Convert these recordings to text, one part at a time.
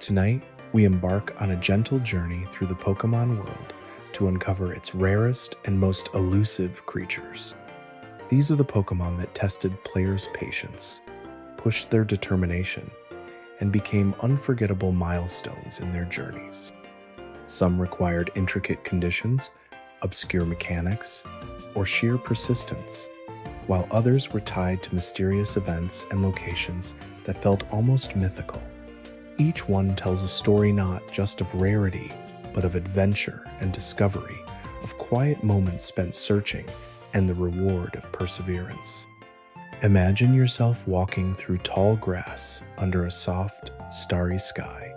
Tonight, we embark on a gentle journey through the Pokemon world to uncover its rarest and most elusive creatures. These are the Pokemon that tested players' patience, pushed their determination, and became unforgettable milestones in their journeys. Some required intricate conditions, obscure mechanics, or sheer persistence, while others were tied to mysterious events and locations that felt almost mythical. Each one tells a story not just of rarity, but of adventure and discovery, of quiet moments spent searching and the reward of perseverance. Imagine yourself walking through tall grass under a soft, starry sky,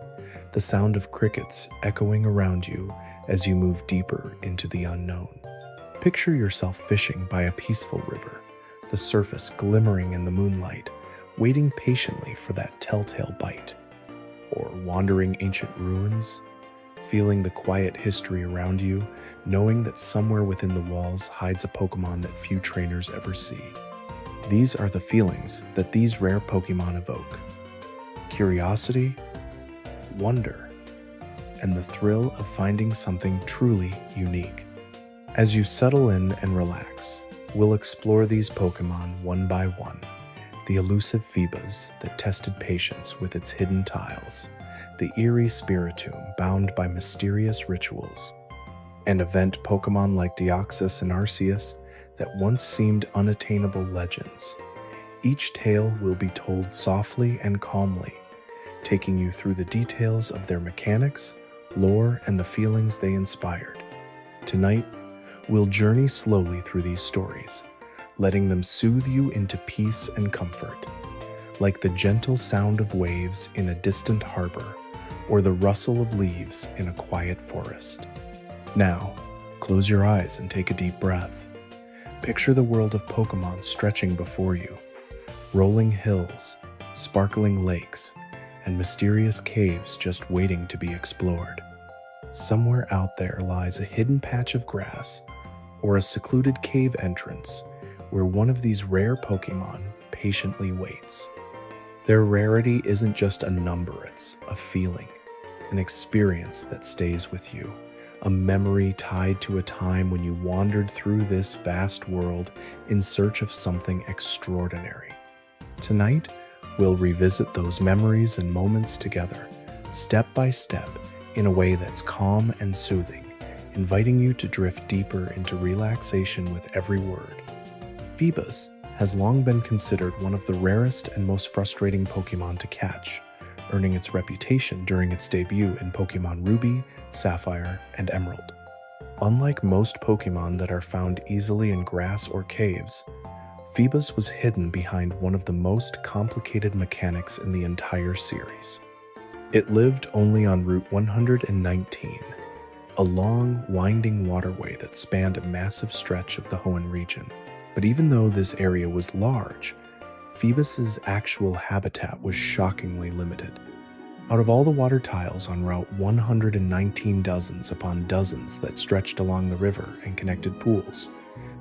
the sound of crickets echoing around you as you move deeper into the unknown. Picture yourself fishing by a peaceful river, the surface glimmering in the moonlight, waiting patiently for that telltale bite. Or wandering ancient ruins, feeling the quiet history around you, knowing that somewhere within the walls hides a Pokemon that few trainers ever see. These are the feelings that these rare Pokemon evoke: curiosity, wonder, and the thrill of finding something truly unique. As you settle in and relax, we'll explore these Pokemon one by one. The elusive Feebas that tested patience with its hidden tiles, the eerie Spiritomb bound by mysterious rituals, and event Pokemon like Deoxys and Arceus that once seemed unattainable legends. Each tale will be told softly and calmly, taking you through the details of their mechanics, lore, and the feelings they inspired. Tonight, we'll journey slowly through these stories, letting them soothe you into peace and comfort, like the gentle sound of waves in a distant harbor or the rustle of leaves in a quiet forest. Now, close your eyes and take a deep breath. Picture the world of Pokemon stretching before you, rolling hills, sparkling lakes, and mysterious caves just waiting to be explored. Somewhere out there lies a hidden patch of grass or a secluded cave entrance where one of these rare Pokemon patiently waits. Their rarity isn't just a number, it's a feeling, an experience that stays with you, a memory tied to a time when you wandered through this vast world in search of something extraordinary. Tonight, we'll revisit those memories and moments together, step by step, in a way that's calm and soothing, inviting you to drift deeper into relaxation with every word. Feebas has long been considered one of the rarest and most frustrating Pokemon to catch, earning its reputation during its debut in Pokemon Ruby, Sapphire, and Emerald. Unlike most Pokemon that are found easily in grass or caves, Feebas was hidden behind one of the most complicated mechanics in the entire series. It lived only on Route 119, a long, winding waterway that spanned a massive stretch of the Hoenn region. But even though this area was large, Feebas's actual habitat was shockingly limited. Out of all the water tiles on Route 119 dozens upon dozens that stretched along the river and connected pools,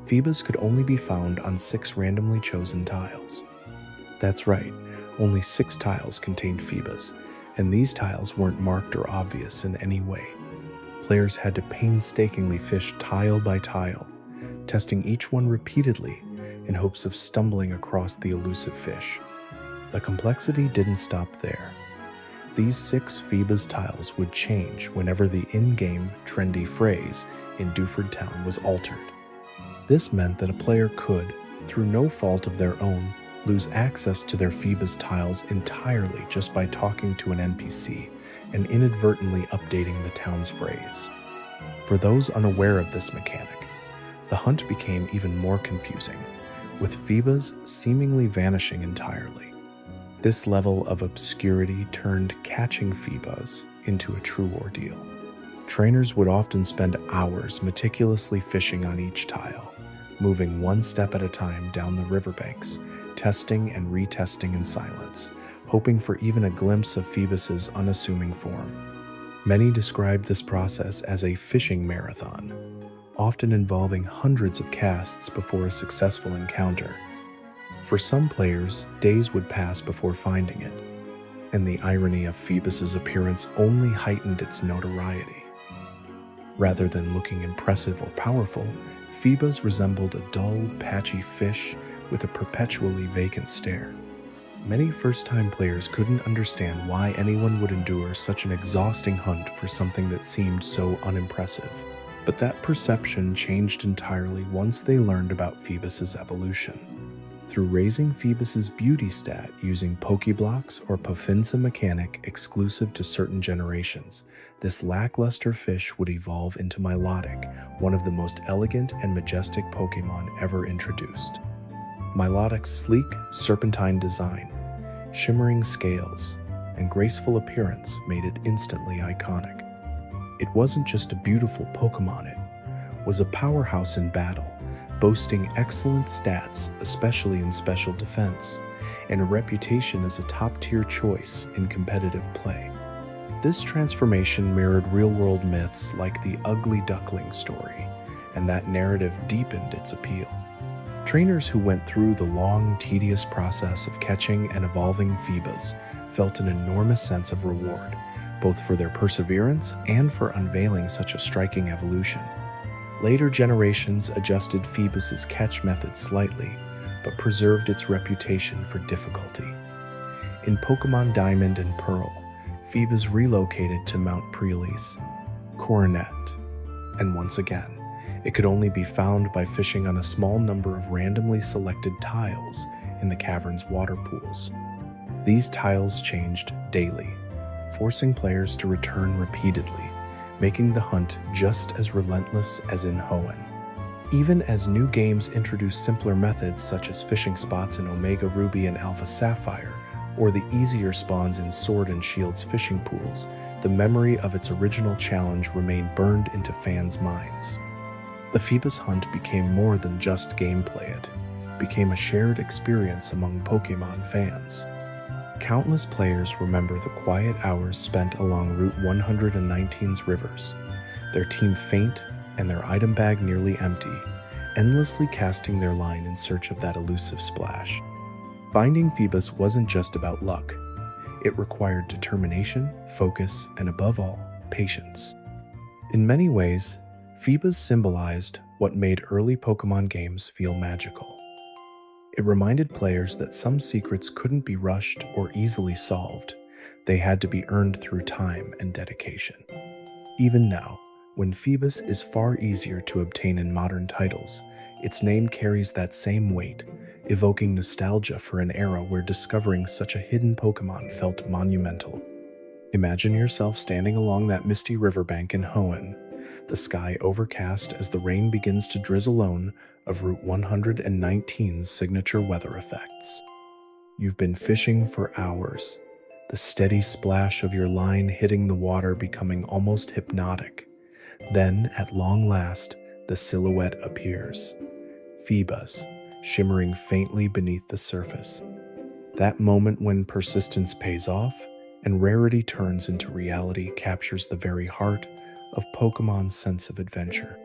Feebas could only be found on 6 randomly chosen tiles. That's right, only 6 tiles contained Feebas, and these tiles weren't marked or obvious in any way. Players had to painstakingly fish tile by tile, testing each one repeatedly in hopes of stumbling across the elusive fish. The complexity didn't stop there. These 6 Feebas tiles would change whenever the in-game trendy phrase in Dewford Town was altered. This meant that a player could, through no fault of their own, lose access to their Feebas tiles entirely just by talking to an NPC and inadvertently updating the town's phrase. For those unaware of this mechanic, the hunt became even more confusing, with Feebas seemingly vanishing entirely. This level of obscurity turned catching Feebas into a true ordeal. Trainers would often spend hours meticulously fishing on each tile, moving one step at a time down the riverbanks, testing and retesting in silence, hoping for even a glimpse of Feebas's unassuming form. Many described this process as a fishing marathon, often involving hundreds of casts before a successful encounter. For some players, days would pass before finding it, and the irony of Phoebas's appearance only heightened its notoriety. Rather than looking impressive or powerful, Feebas resembled a dull, patchy fish with a perpetually vacant stare. Many first-time players couldn't understand why anyone would endure such an exhausting hunt for something that seemed so unimpressive. But that perception changed entirely once they learned about Feebas's evolution. Through raising Feebas's beauty stat using Pokeblocks or Puffinsa mechanic exclusive to certain generations, this lackluster fish would evolve into Milotic, one of the most elegant and majestic Pokemon ever introduced. Milotic's sleek, serpentine design, shimmering scales, and graceful appearance made it instantly iconic. It wasn't just a beautiful Pokemon, it was a powerhouse in battle, boasting excellent stats, especially in special defense, and a reputation as a top-tier choice in competitive play. This transformation mirrored real-world myths like the Ugly Duckling story, and that narrative deepened its appeal. Trainers who went through the long, tedious process of catching and evolving Feebas felt an enormous sense of reward, both for their perseverance and for unveiling such a striking evolution. Later generations adjusted Feebas's catch method slightly, but preserved its reputation for difficulty. In Pokemon Diamond and Pearl, Feebas relocated to Mount Preely's Coronet, and once again, it could only be found by fishing on a small number of randomly selected tiles in the cavern's water pools. These tiles changed daily, forcing players to return repeatedly, making the hunt just as relentless as in Hoenn. Even as new games introduced simpler methods such as fishing spots in Omega Ruby and Alpha Sapphire, or the easier spawns in Sword and Shield's fishing pools, the memory of its original challenge remained burned into fans' minds. The Feebas hunt became more than just gameplay, it became a shared experience among Pokemon fans. Countless players remember the quiet hours spent along Route 119's rivers, their team faint and their item bag nearly empty, endlessly casting their line in search of that elusive splash. Finding Feebas wasn't just about luck. It required determination, focus, and above all, patience. In many ways, Feebas symbolized what made early Pokemon games feel magical. It reminded players that some secrets couldn't be rushed or easily solved. They had to be earned through time and dedication. Even now, when Feebas is far easier to obtain in modern titles, its name carries that same weight, evoking nostalgia for an era where discovering such a hidden Pokemon felt monumental. Imagine yourself standing along that misty riverbank in Hoenn, the sky overcast as the rain begins to drizzle on of Route 119's signature weather effects. You've been fishing for hours, the steady splash of your line hitting the water becoming almost hypnotic. Then, at long last, the silhouette appears. Feebas, shimmering faintly beneath the surface. That moment when persistence pays off and rarity turns into reality captures the very heart of Pokemon's sense of adventure.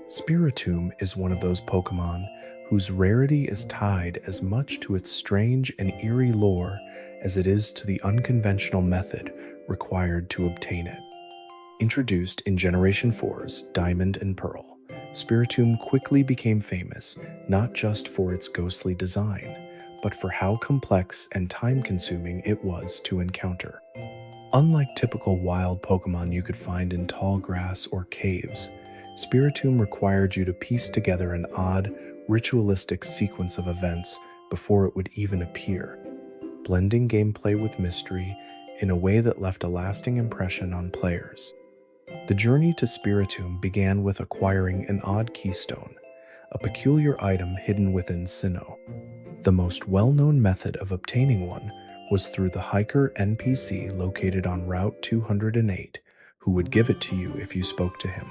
Spiritomb is one of those Pokemon whose rarity is tied as much to its strange and eerie lore as it is to the unconventional method required to obtain it. Introduced in Generation 4's Diamond and Pearl, Spiritomb quickly became famous not just for its ghostly design, but for how complex and time-consuming it was to encounter. Unlike typical wild Pokemon you could find in tall grass or caves, Spiritomb required you to piece together an odd, ritualistic sequence of events before it would even appear, blending gameplay with mystery in a way that left a lasting impression on players. The journey to Spiritomb began with acquiring an odd keystone, a peculiar item hidden within Sinnoh. The most well-known method of obtaining one was through the hiker NPC located on Route 208, who would give it to you if you spoke to him.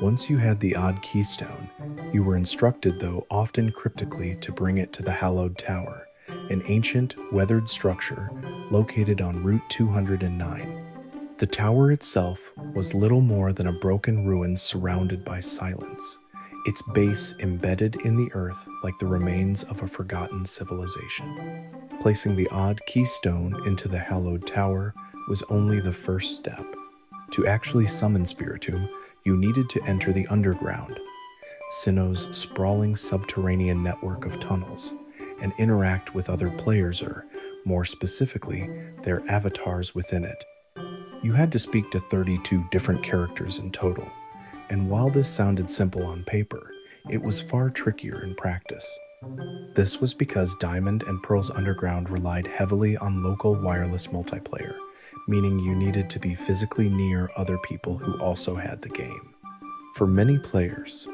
Once you had the odd keystone, you were instructed, though often cryptically, to bring it to the Hallowed Tower, an ancient, weathered structure located on Route 209. The tower itself was little more than a broken ruin surrounded by silence, its base embedded in the earth like the remains of a forgotten civilization. Placing the odd keystone into the hallowed tower was only the first step. To actually summon Spiritomb, you needed to enter the underground, Sinnoh's sprawling subterranean network of tunnels, and interact with other players or, more specifically, their avatars within it. You had to speak to 32 different characters in total, and while this sounded simple on paper, it was far trickier in practice. This was because Diamond and Pearl's Underground relied heavily on local wireless multiplayer, meaning you needed to be physically near other people who also had the game. For many players,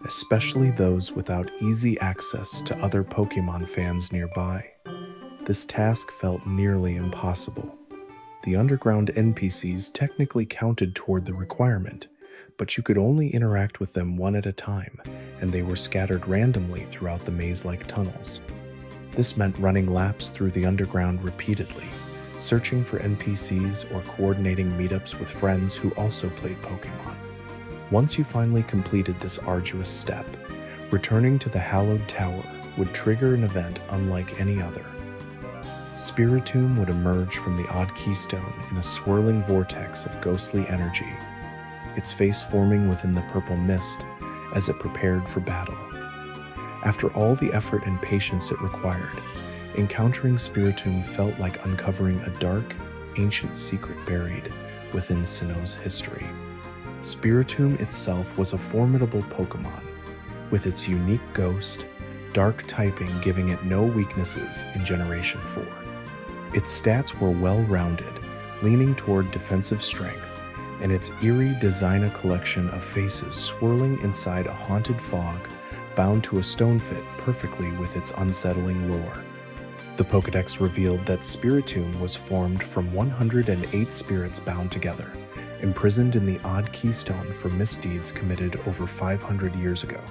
especially those without easy access to other Pokémon fans nearby, this task felt nearly impossible. The underground NPCs technically counted toward the requirement, but you could only interact with them one at a time, and they were scattered randomly throughout the maze-like tunnels. This meant running laps through the underground repeatedly, searching for NPCs or coordinating meetups with friends who also played Pokémon. Once you finally completed this arduous step, returning to the hallowed tower would trigger an event unlike any other. Spiritomb would emerge from the odd keystone in a swirling vortex of ghostly energy, its face forming within the purple mist as it prepared for battle. After all the effort and patience it required, encountering Spiritomb felt like uncovering a dark, ancient secret buried within Sinnoh's history. Spiritomb itself was a formidable Pokémon, with its unique ghost, dark typing giving it no weaknesses in Generation 4. Its stats were well-rounded, leaning toward defensive strength, and its eerie designer collection of faces swirling inside a haunted fog bound to a stone fit perfectly with its unsettling lore. The Pokédex revealed that Spiritomb was formed from 108 spirits bound together, imprisoned in the odd keystone for misdeeds committed over 500 years ago.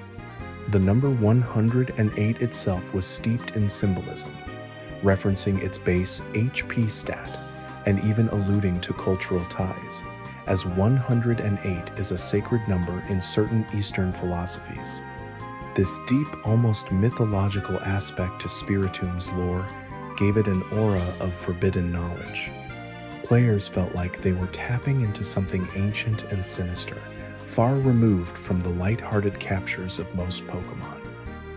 The number 108 itself was steeped in symbolism, referencing its base HP stat and even alluding to cultural ties, as 108 is a sacred number in certain Eastern philosophies. This deep, almost mythological aspect to Spiritomb's lore gave it an aura of forbidden knowledge. Players felt like they were tapping into something ancient and sinister, far removed from the light-hearted captures of most Pokémon.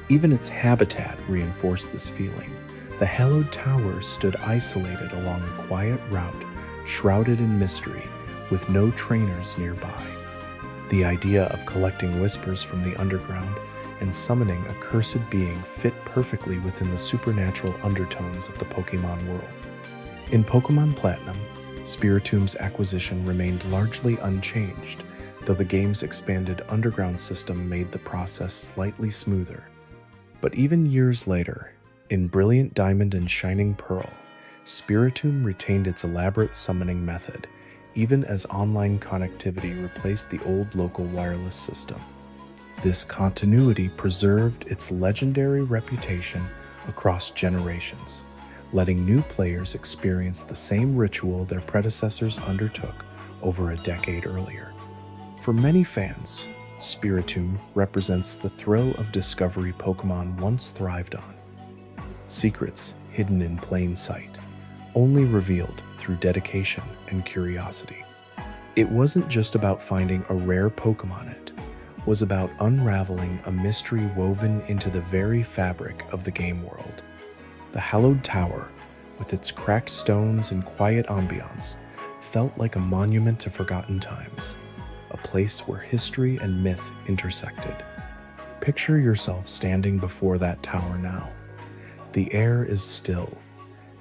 Even its habitat reinforced this feeling. The hallowed tower stood isolated along a quiet route, shrouded in mystery, with no trainers nearby. The idea of collecting whispers from the underground and summoning a cursed being fit perfectly within the supernatural undertones of the Pokémon world. In Pokémon Platinum, Spiritomb's acquisition remained largely unchanged, though the game's expanded underground system made the process slightly smoother. But even years later, in Brilliant Diamond and Shining Pearl, Spiritomb retained its elaborate summoning method, even as online connectivity replaced the old local wireless system. This continuity preserved its legendary reputation across generations, letting new players experience the same ritual their predecessors undertook over a decade earlier. For many fans, Spiritomb represents the thrill of discovery Pokémon once thrived on. Secrets hidden in plain sight, only revealed through dedication and curiosity. It wasn't just about finding a rare Pokémon, it was about unraveling a mystery woven into the very fabric of the game world. The hallowed tower, with its cracked stones and quiet ambiance, felt like a monument to forgotten times, a place where history and myth intersected. Picture yourself standing before that tower now. The air is still,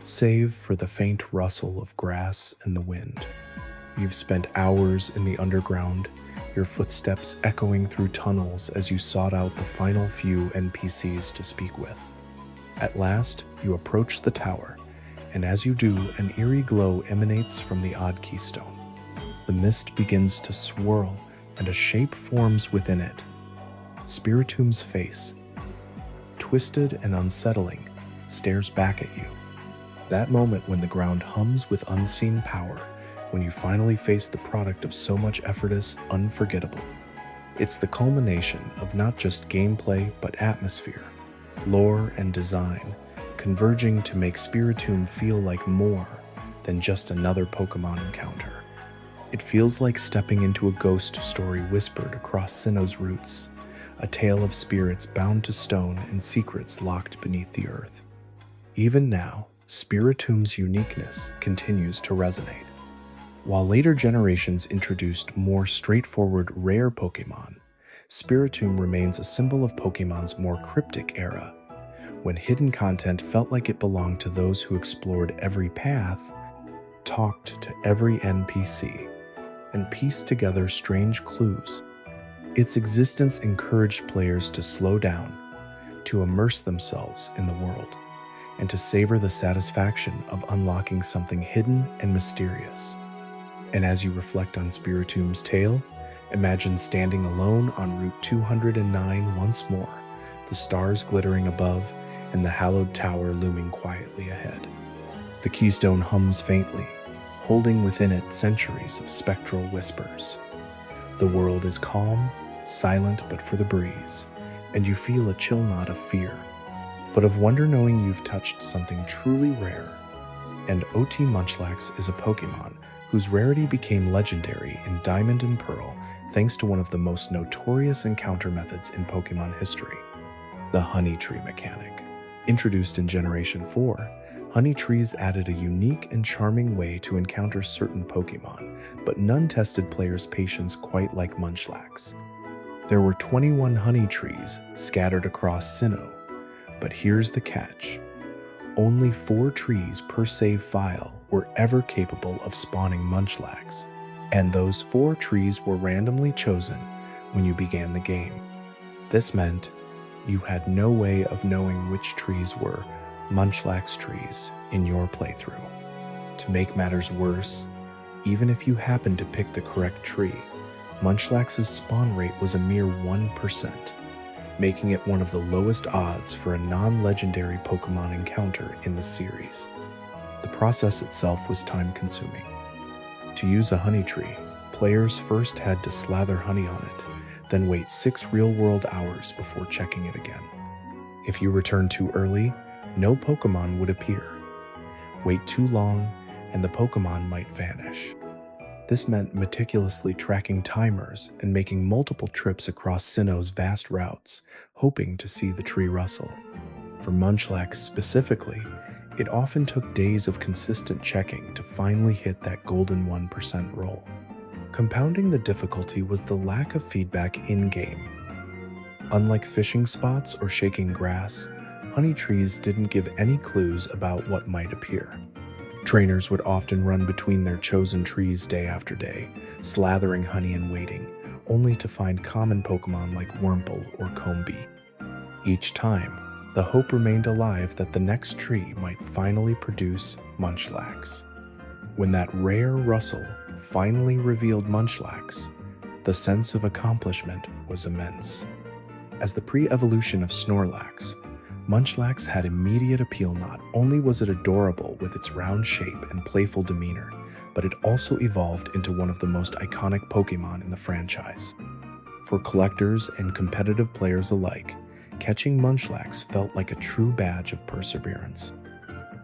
save for the faint rustle of grass and the wind. You've spent hours in the underground, your footsteps echoing through tunnels as you sought out the final few NPCs to speak with. At last, you approach the tower, and as you do, an eerie glow emanates from the odd keystone. The mist begins to swirl, and a shape forms within it. Spiritomb's face, twisted and unsettling, stares back at you. That moment when the ground hums with unseen power, when you finally face the product of so much effort is unforgettable. It's the culmination of not just gameplay, but atmosphere, lore, and design, converging to make Spiritomb feel like more than just another Pokemon encounter. It feels like stepping into a ghost story whispered across Sinnoh's roots, a tale of spirits bound to stone and secrets locked beneath the earth. Even now, Spiritomb's uniqueness continues to resonate. While later generations introduced more straightforward rare Pokemon, Spiritomb remains a symbol of Pokemon's more cryptic era, when hidden content felt like it belonged to those who explored every path, talked to every NPC, and pieced together strange clues. Its existence encouraged players to slow down, to immerse themselves in the world, and to savor the satisfaction of unlocking something hidden and mysterious. And as you reflect on Spiritomb's tale, imagine standing alone on Route 209 once more, the stars glittering above and the hallowed tower looming quietly ahead. The keystone hums faintly, holding within it centuries of spectral whispers. The world is calm, silent but for the breeze, and you feel a chill knot of fear, but of wonder knowing you've touched something truly rare. And OT Munchlax is a Pokemon whose rarity became legendary in Diamond and Pearl thanks to one of the most notorious encounter methods in Pokemon history, the Honey Tree mechanic. Introduced in Generation 4, Honey Trees added a unique and charming way to encounter certain Pokemon, but none tested players' patience quite like Munchlax. There were 21 Honey Trees scattered across Sinnoh, but here's the catch. Only 4 trees per save file were ever capable of spawning Munchlax, and those 4 trees were randomly chosen when you began the game. This meant you had no way of knowing which trees were Munchlax trees in your playthrough. To make matters worse, even if you happened to pick the correct tree, Munchlax's spawn rate was a mere 1%, making it one of the lowest odds for a non-legendary Pokemon encounter in the series. The process itself was time-consuming. To use a honey tree, players first had to slather honey on it, then wait 6 real-world hours before checking it again. If you returned too early, no Pokemon would appear. Wait too long, and the Pokemon might vanish. This meant meticulously tracking timers and making multiple trips across Sinnoh's vast routes, hoping to see the tree rustle. For Munchlax specifically, it often took days of consistent checking to finally hit that golden 1% roll. Compounding the difficulty was the lack of feedback in-game. Unlike fishing spots or shaking grass, honey trees didn't give any clues about what might appear. Trainers would often run between their chosen trees day after day, slathering honey and waiting, only to find common Pokemon like Wurmple or Combee. Each time, the hope remained alive that the next tree might finally produce Munchlax. When that rare rustle finally revealed Munchlax, the sense of accomplishment was immense. As the pre-evolution of Snorlax, Munchlax had immediate appeal. Not only was it adorable with its round shape and playful demeanor, but it also evolved into one of the most iconic Pokemon in the franchise. For collectors and competitive players alike, catching Munchlax felt like a true badge of perseverance.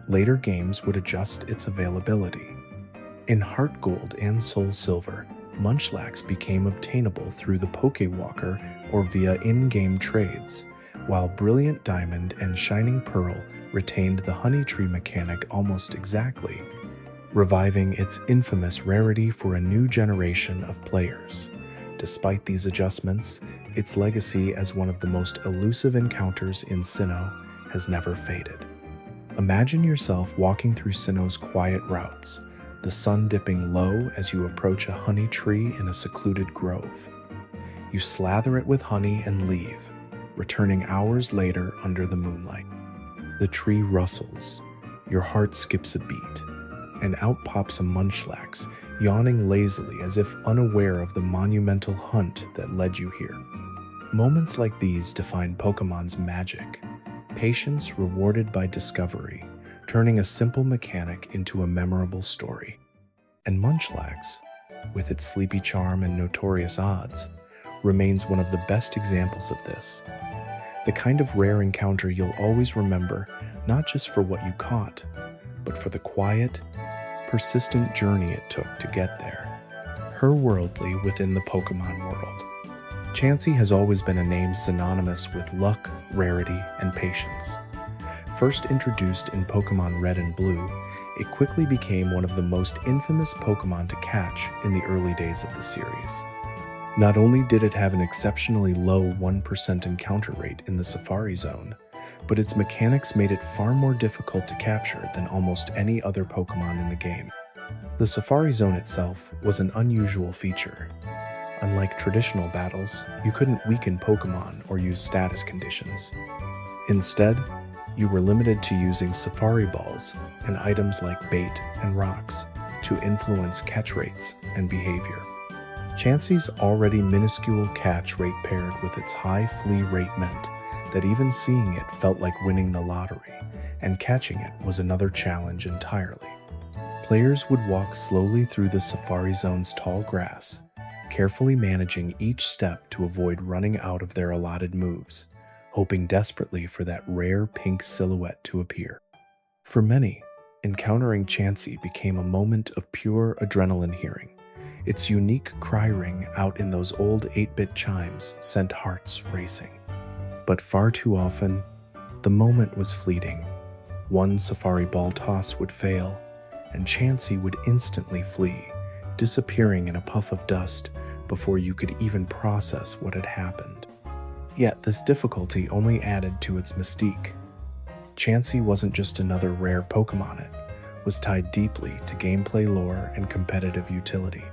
Later games would adjust its availability. In Heart Gold and Soul Silver, Munchlax became obtainable through the Pokewalker or via in-game trades, while Brilliant Diamond and Shining Pearl retained the Honey Tree mechanic almost exactly, reviving its infamous rarity for a new generation of players. Despite these adjustments, its legacy as one of the most elusive encounters in Sinnoh has never faded. Imagine yourself walking through Sinnoh's quiet routes, the sun dipping low as you approach a honey tree in a secluded grove. You slather it with honey and leave, returning hours later under the moonlight. The tree rustles, your heart skips a beat, and out pops a Munchlax, yawning lazily as if unaware of the monumental hunt that led you here. Moments like these define Pokemon's magic, patience rewarded by discovery, turning a simple mechanic into a memorable story. And Munchlax, with its sleepy charm and notorious odds, remains one of the best examples of this. The kind of rare encounter you'll always remember, not just for what you caught, but for the quiet, persistent journey it took to get there. Her worldly within the Pokemon world. Chansey has always been a name synonymous with luck, rarity, and patience. First introduced in Pokemon Red and Blue, it quickly became one of the most infamous Pokemon to catch in the early days of the series. Not only did it have an exceptionally low 1% encounter rate in the Safari Zone, but its mechanics made it far more difficult to capture than almost any other Pokemon in the game. The Safari Zone itself was an unusual feature. Unlike traditional battles, you couldn't weaken Pokemon or use status conditions. Instead, you were limited to using Safari Balls and items like bait and rocks to influence catch rates and behavior. Chansey's already minuscule catch rate paired with its high flee rate meant that even seeing it felt like winning the lottery, and catching it was another challenge entirely. Players would walk slowly through the Safari Zone's tall grass, carefully managing each step to avoid running out of their allotted moves, hoping desperately for that rare pink silhouette to appear. For many, encountering Chansey became a moment of pure adrenaline hearing. Its unique cry ring out in those old 8-bit chimes sent hearts racing. But far too often, the moment was fleeting. One Safari Ball toss would fail, and Chansey would instantly flee, disappearing in a puff of dust before you could even process what had happened. Yet this difficulty only added to its mystique. Chansey wasn't just another rare Pokemon, it was tied deeply to gameplay lore and competitive utility.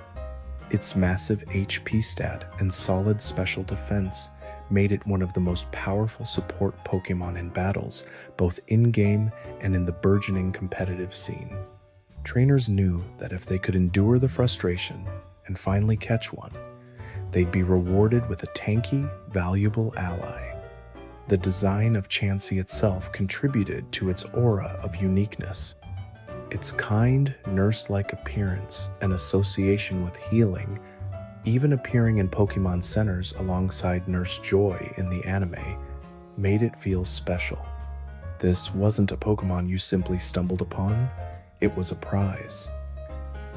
Its massive HP stat and solid special defense made it one of the most powerful support Pokemon in battles, both in-game and in the burgeoning competitive scene. Trainers knew that if they could endure the frustration and finally catch one, they'd be rewarded with a tanky, valuable ally. The design of Chansey itself contributed to its aura of uniqueness. Its kind, nurse-like appearance and association with healing, even appearing in Pokemon centers alongside Nurse Joy in the anime, made it feel special. This wasn't a Pokemon you simply stumbled upon. It was a prize.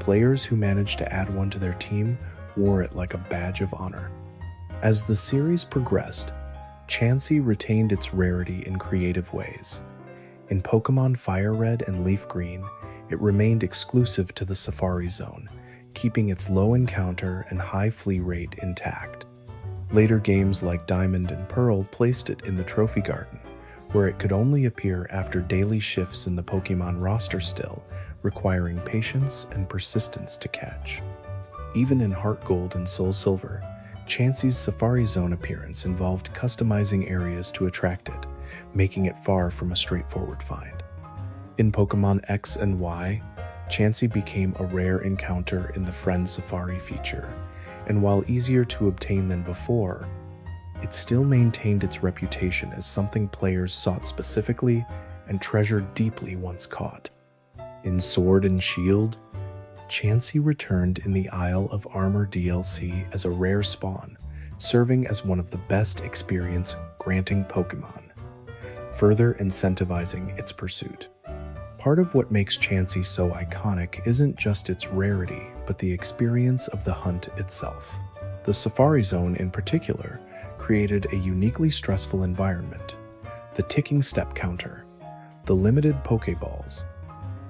Players who managed to add one to their team wore it like a badge of honor. As the series progressed, Chansey retained its rarity in creative ways. In Pokemon Fire Red and Leaf Green, it remained exclusive to the Safari Zone, keeping its low encounter and high flee rate intact. Later games like Diamond and Pearl placed it in the Trophy Garden, where it could only appear after daily shifts in the Pokemon roster still, requiring patience and persistence to catch. Even in Heart Gold and Soul Silver, Chansey's Safari Zone appearance involved customizing areas to attract it, making it far from a straightforward find. In Pokemon X and Y, Chansey became a rare encounter in the Friend Safari feature, and while easier to obtain than before, it still maintained its reputation as something players sought specifically and treasured deeply once caught. In Sword and Shield, Chansey returned in the Isle of Armor DLC as a rare spawn, serving as one of the best experience-granting Pokemon, further incentivizing its pursuit. Part of what makes Chansey so iconic isn't just its rarity, but the experience of the hunt itself. The Safari Zone, in particular, created a uniquely stressful environment. The ticking step counter, the limited Pokeballs,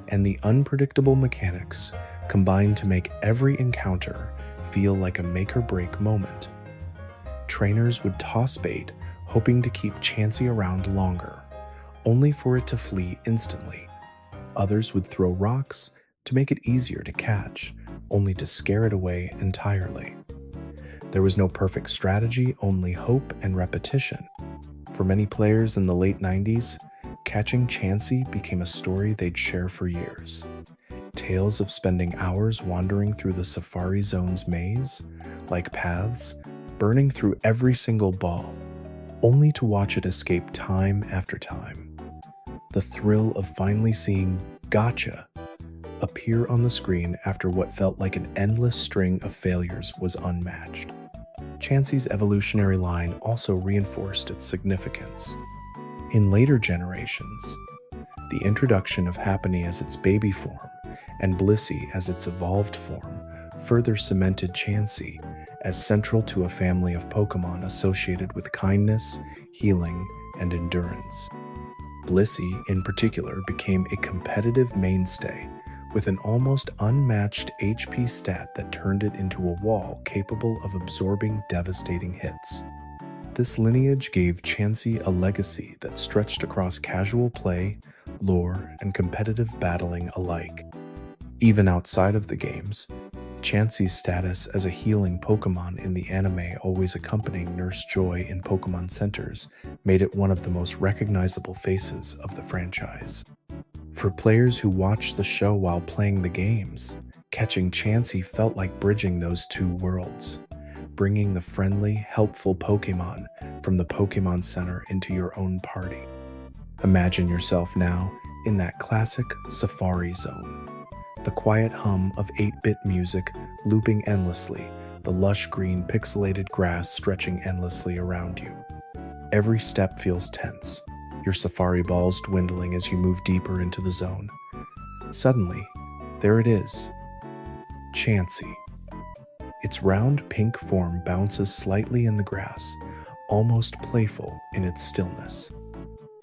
and the unpredictable mechanics combined to make every encounter feel like a make-or-break moment. Trainers would toss bait, hoping to keep Chansey around longer, only for it to flee instantly. Others would throw rocks to make it easier to catch, only to scare it away entirely. There was no perfect strategy, only hope and repetition. For many players in the late 90s, catching Chansey became a story they'd share for years. Tales of spending hours wandering through the Safari Zone's maze, like paths, burning through every single ball, only to watch it escape time after time. The thrill of finally seeing Gotcha appear on the screen after what felt like an endless string of failures was unmatched. Chansey's evolutionary line also reinforced its significance. In later generations, The introduction of Happiny as its baby form and Blissey as its evolved form further cemented Chansey as central to a family of Pokémon associated with kindness, healing, and endurance. Blissey, in particular, became a competitive mainstay with an almost unmatched HP stat that turned it into a wall capable of absorbing devastating hits. This lineage gave Chansey a legacy that stretched across casual play, lore, and competitive battling alike. Even outside of the games, Chansey's status as a healing Pokémon in the anime always accompanying Nurse Joy in Pokémon Centers made it one of the most recognizable faces of the franchise. For players who watched the show while playing the games, catching Chansey felt like bridging those two worlds, bringing the friendly, helpful Pokémon from the Pokémon Center into your own party. Imagine yourself now in that classic Safari Zone. The quiet hum of 8-bit music looping endlessly, the lush green pixelated grass stretching endlessly around you. Every step feels tense, your Safari balls dwindling as you move deeper into the zone. Suddenly, there it is, Chansey. Its round pink form bounces slightly in the grass, almost playful in its stillness.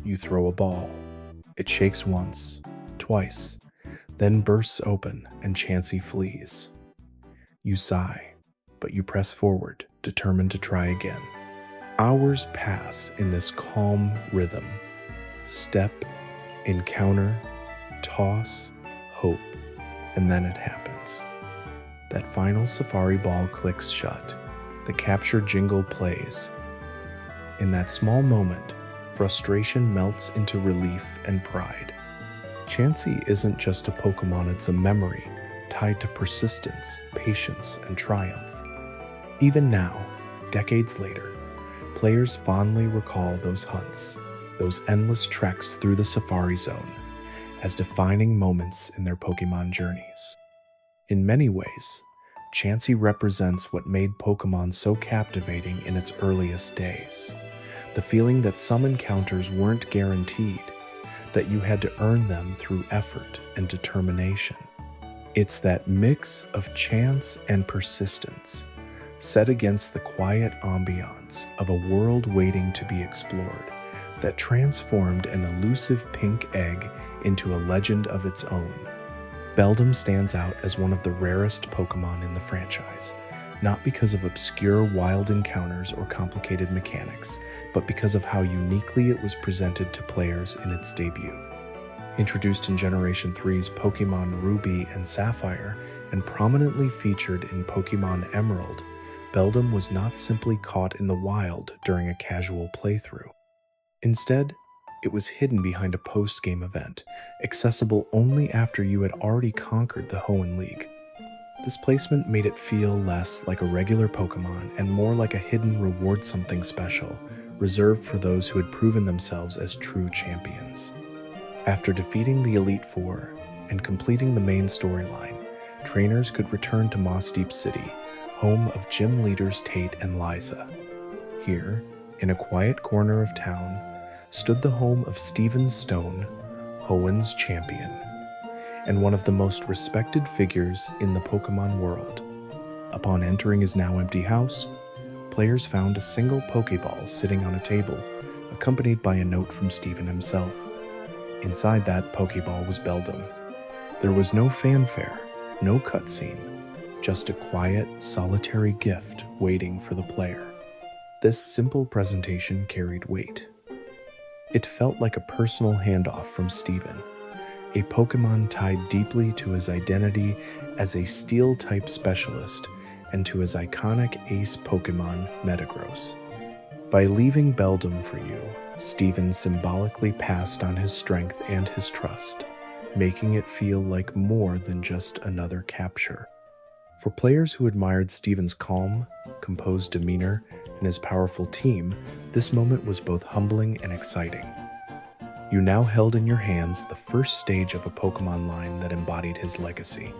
You throw a ball. It shakes once, twice, then bursts open and Chansey flees. You sigh, but you press forward, determined to try again. Hours pass in this calm rhythm. Step, encounter, toss, hope, and then it happens. That final Safari ball clicks shut. The capture jingle plays. In that small moment, frustration melts into relief and pride. Chansey isn't just a Pokémon, it's a memory tied to persistence, patience, and triumph. Even now, decades later, players fondly recall those hunts, those endless treks through the Safari Zone, as defining moments in their Pokémon journeys. In many ways, Chansey represents what made Pokémon so captivating in its earliest days. The feeling that some encounters weren't guaranteed, that you had to earn them through effort and determination. It's that mix of chance and persistence, set against the quiet ambiance of a world waiting to be explored, that transformed an elusive pink egg into a legend of its own. Beldum stands out as one of the rarest Pokémon in the franchise, not because of obscure wild encounters or complicated mechanics, but because of how uniquely it was presented to players in its debut. Introduced in Generation 3's Pokémon Ruby and Sapphire, and prominently featured in Pokémon Emerald, Beldum was not simply caught in the wild during a casual playthrough. Instead, it was hidden behind a post-game event, accessible only after you had already conquered the Hoenn League. This placement made it feel less like a regular Pokémon and more like a hidden reward, something special, reserved for those who had proven themselves as true champions. After defeating the Elite Four and completing the main storyline, trainers could return to Mossdeep City, home of gym leaders Tate and Liza. Here, in a quiet corner of town, stood the home of Steven Stone, Hoenn's champion, and one of the most respected figures in the Pokémon world. Upon entering his now empty house, players found a single Pokéball sitting on a table, accompanied by a note from Steven himself. Inside that Pokéball was Beldum. There was no fanfare, no cutscene, just a quiet, solitary gift waiting for the player. This simple presentation carried weight. It felt like a personal handoff from Steven, a Pokémon tied deeply to his identity as a Steel-type specialist and to his iconic ace Pokémon, Metagross. By leaving Beldum for you, Steven symbolically passed on his strength and his trust, making it feel like more than just another capture. For players who admired Steven's calm, composed demeanor and his powerful team, this moment was both humbling and exciting. You now held in your hands the first stage of a Pokémon line that embodied his legacy.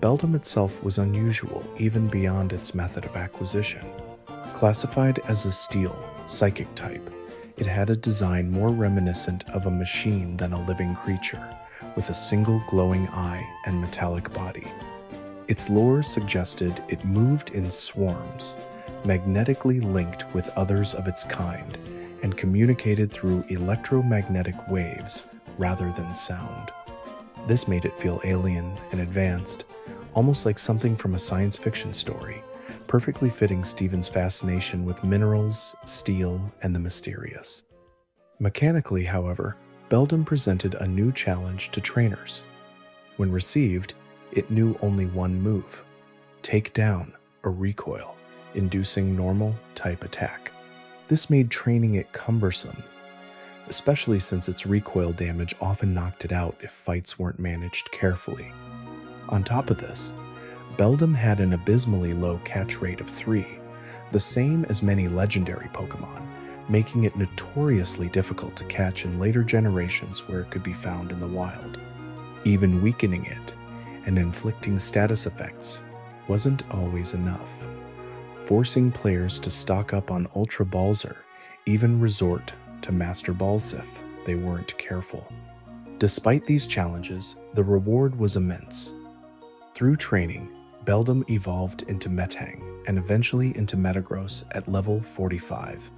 Beldum itself was unusual even beyond its method of acquisition. Classified as a Steel, Psychic type, It had a design more reminiscent of a machine than a living creature, with a single glowing eye and metallic body. Its lore suggested it moved in swarms, magnetically linked with others of its kind, and communicated through electromagnetic waves rather than sound. This made it feel alien and advanced, almost like something from a science fiction story, perfectly fitting Steven's fascination with minerals, steel, and the mysterious. Mechanically, however, Beldum presented a new challenge to trainers. When received, it knew only one move: take down or recoil, inducing normal type attack. This made training it cumbersome, especially since its recoil damage often knocked it out if fights weren't managed carefully. On top of this, Beldum had an abysmally low catch rate of 3, the same as many legendary Pokémon, making it notoriously difficult to catch in later generations where it could be found in the wild. Even weakening it and inflicting status effects wasn't always enough, forcing players to stock up on Ultra Balls or even resort to Master Balls if they weren't careful. Despite these challenges, the reward was immense. Through training, Beldum evolved into Metang and eventually into Metagross at level 45.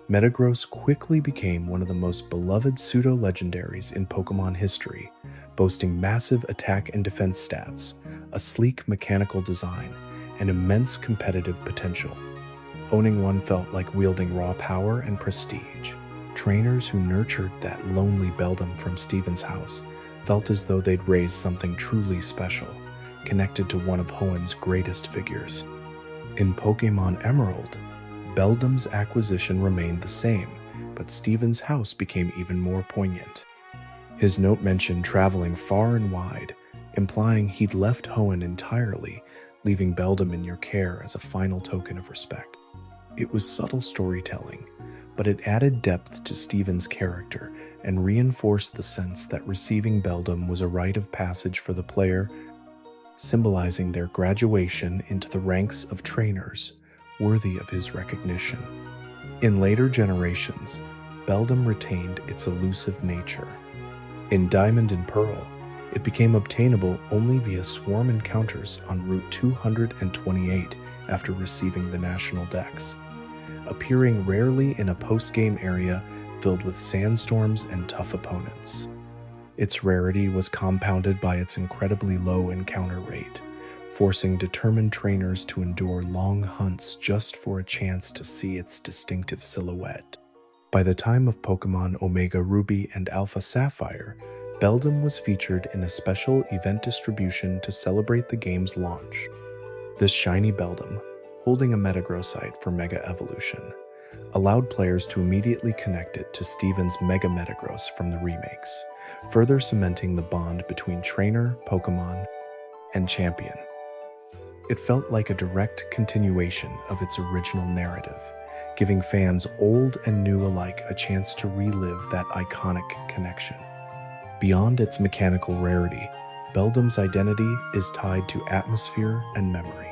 Metagross quickly became one of the most beloved pseudo-legendaries in Pokémon history, boasting massive attack and defense stats, a sleek mechanical design, and immense competitive potential. Owning one felt like wielding raw power and prestige. Trainers who nurtured that lonely Beldum from Steven's house felt as though they'd raised something truly special, connected to one of Hoenn's greatest figures. In Pokémon Emerald, Beldum's acquisition remained the same, but Steven's house became even more poignant. His note mentioned traveling far and wide, implying he'd left Hoenn entirely, leaving Beldum in your care as a final token of respect. It was subtle storytelling, but it added depth to Steven's character and reinforced the sense that receiving Beldum was a rite of passage for the player, symbolizing their graduation into the ranks of trainers worthy of his recognition. In later generations, Beldum retained its elusive nature. In Diamond and Pearl, it became obtainable only via swarm encounters on Route 228 after receiving the National Dex, appearing rarely in a post-game area filled with sandstorms and tough opponents. Its rarity was compounded by its incredibly low encounter rate, forcing determined trainers to endure long hunts just for a chance to see its distinctive silhouette. By the time of Pokémon Omega Ruby and Alpha Sapphire, Beldum was featured in a special event distribution to celebrate the game's launch. This shiny Beldum, holding a Metagrossite for Mega Evolution, allowed players to immediately connect it to Steven's Mega Metagross from the remakes, further cementing the bond between trainer, Pokémon, and champion. It felt like a direct continuation of its original narrative, giving fans old and new alike a chance to relive that iconic connection. Beyond its mechanical rarity, Beldum's identity is tied to atmosphere and memory.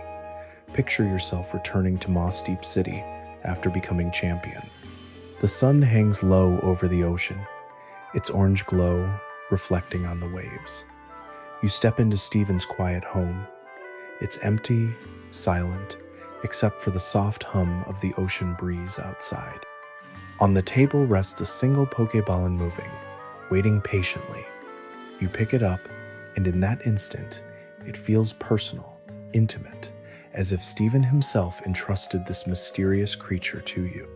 Picture yourself returning to Moss Deep City after becoming champion. The sun hangs low over the ocean, its orange glow reflecting on the waves. You step into Steven's quiet home. It's empty, silent, except for the soft hum of the ocean breeze outside. On the table rests a single Pokéball unmoving, waiting patiently. You pick it up, and in that instant, it feels personal, intimate, as if Steven himself entrusted this mysterious creature to you.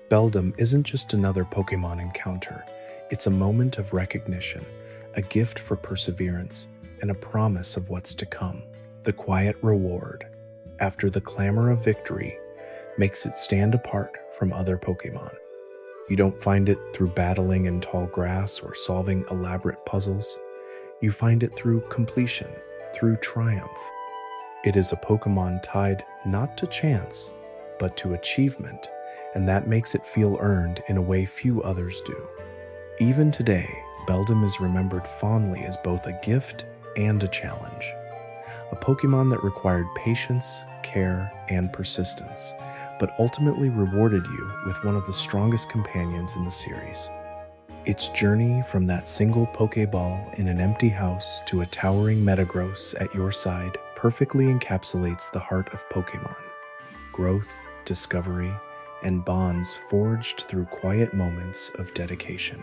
Beldum isn't just another Pokémon encounter. It's a moment of recognition, a gift for perseverance, and a promise of what's to come. The quiet reward, after the clamor of victory, makes it stand apart from other Pokémon. You don't find it through battling in tall grass or solving elaborate puzzles. You find it through completion, through triumph. It is a Pokémon tied not to chance, but to achievement, and that makes it feel earned in a way few others do. Even today, Beldum is remembered fondly as both a gift and a challenge. A Pokémon that required patience, care, and persistence, but ultimately rewarded you with one of the strongest companions in the series. Its journey from that single Pokeball in an empty house to a towering Metagross at your side perfectly encapsulates the heart of Pokemon. Growth, discovery, and bonds forged through quiet moments of dedication.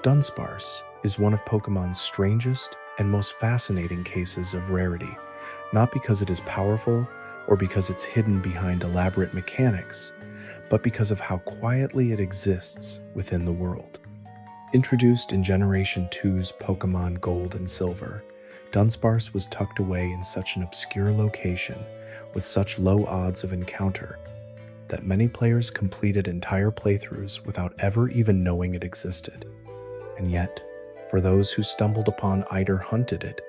Dunsparce is one of Pokemon's strangest and most fascinating cases of rarity, not because it is powerful or because it's hidden behind elaborate mechanics, but because of how quietly it exists within the world. Introduced in Generation 2's Pokemon Gold and Silver, Dunsparce was tucked away in such an obscure location with such low odds of encounter that many players completed entire playthroughs without ever even knowing it existed. And yet, for those who stumbled upon or hunted it,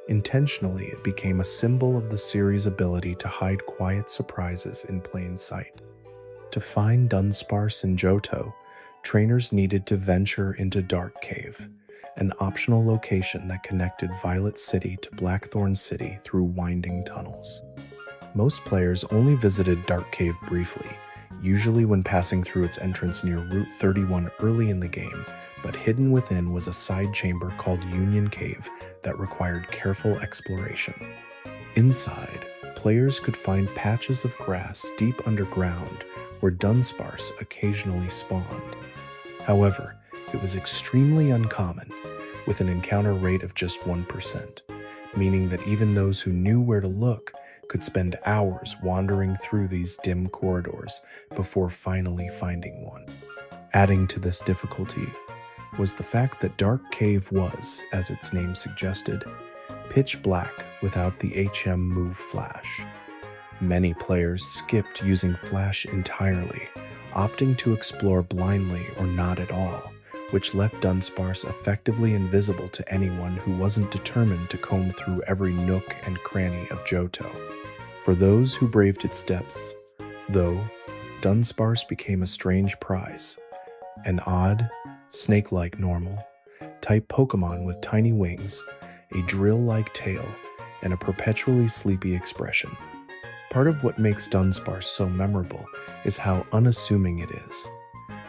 intentionally it became a symbol of the series' ability to hide quiet surprises in plain sight. To find Dunsparce in Johto, trainers needed to venture into Dark Cave, an optional location that connected Violet City to Blackthorn City through winding tunnels. Most players only visited Dark Cave briefly, usually when passing through its entrance near Route 31 early in the game, but hidden within was a side chamber called Union Cave that required careful exploration. Inside, players could find patches of grass deep underground where Dunsparce occasionally spawned. However, it was extremely uncommon, with an encounter rate of just 1%, meaning that even those who knew where to look could spend hours wandering through these dim corridors before finally finding one. Adding to this difficulty was the fact that Dark Cave was, as its name suggested, pitch black without the HM move Flash. Many players skipped using Flash entirely, opting to explore blindly or not at all, which left Dunsparce effectively invisible to anyone who wasn't determined to comb through every nook and cranny of Johto. For those who braved its depths, though, Dunsparce became a strange prize, an odd, snake-like normal, type Pokemon with tiny wings, a drill-like tail, and a perpetually sleepy expression. Part of what makes Dunsparce so memorable is how unassuming it is.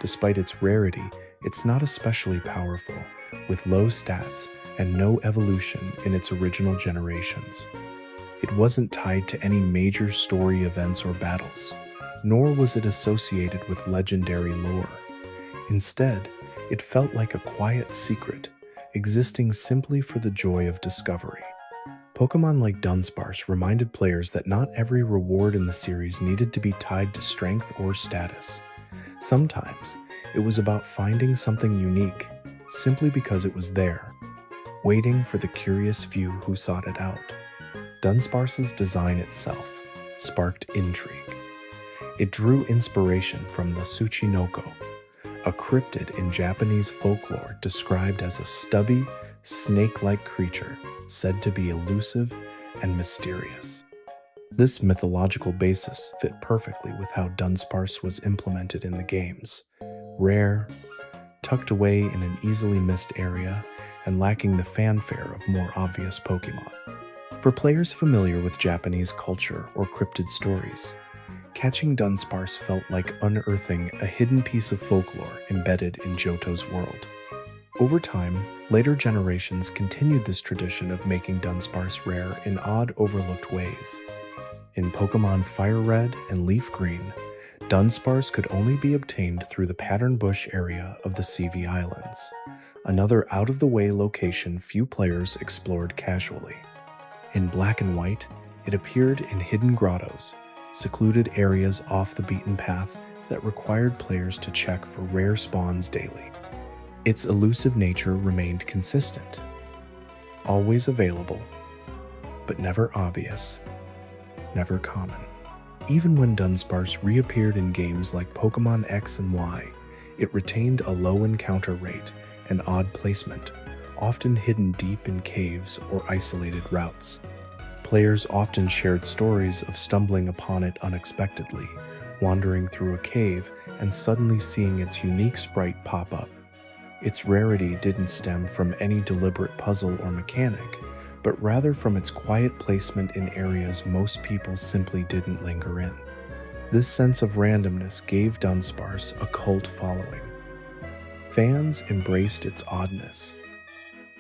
Despite its rarity, it's not especially powerful, with low stats and no evolution in its original generations. It wasn't tied to any major story events or battles, nor was it associated with legendary lore. Instead, it felt like a quiet secret, existing simply for the joy of discovery. Pokemon like Dunsparce reminded players that not every reward in the series needed to be tied to strength or status. Sometimes, it was about finding something unique, simply because it was there, waiting for the curious few who sought it out. Dunsparce's design itself sparked intrigue. It drew inspiration from the Tsuchinoko, a cryptid in Japanese folklore described as a stubby, snake-like creature said to be elusive and mysterious. This mythological basis fit perfectly with how Dunsparce was implemented in the games. Rare, tucked away in an easily missed area, and lacking the fanfare of more obvious Pokemon. For players familiar with Japanese culture or cryptid stories, catching Dunsparce felt like unearthing a hidden piece of folklore embedded in Johto's world. Over time, later generations continued this tradition of making Dunsparce rare in odd, overlooked ways. In Pokemon Fire Red and Leaf Green, Dunsparce could only be obtained through the Pattern Bush area of the Seavey Islands, another out-of-the-way location few players explored casually. In Black and White, it appeared in hidden grottos, secluded areas off the beaten path that required players to check for rare spawns daily. Its elusive nature remained consistent, always available, but never obvious, never common. Even when Dunsparce reappeared in games like Pokemon X and Y, it retained a low encounter rate and odd placement, often hidden deep in caves or isolated routes. Players often shared stories of stumbling upon it unexpectedly, wandering through a cave and suddenly seeing its unique sprite pop up. Its rarity didn't stem from any deliberate puzzle or mechanic, but rather from its quiet placement in areas most people simply didn't linger in. This sense of randomness gave Dunsparce a cult following. Fans embraced its oddness,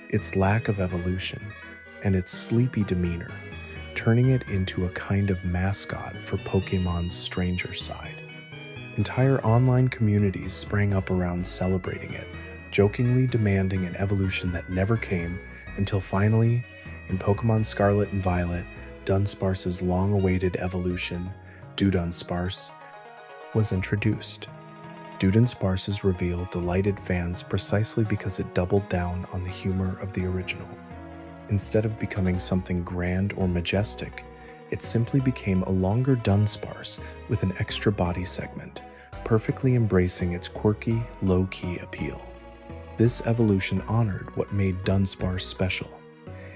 its lack of evolution, and its sleepy demeanor, turning it into a kind of mascot for Pokémon's stranger side. Entire online communities sprang up around celebrating it, jokingly demanding an evolution that never came until finally, in Pokémon Scarlet and Violet, Dunsparce's long-awaited evolution, Dunsparce, was introduced. Dunsparce's reveal delighted fans precisely because it doubled down on the humor of the original. Instead of becoming something grand or majestic, it simply became a longer Dunsparce with an extra body segment, perfectly embracing its quirky, low-key appeal. This evolution honored what made Dunsparce special.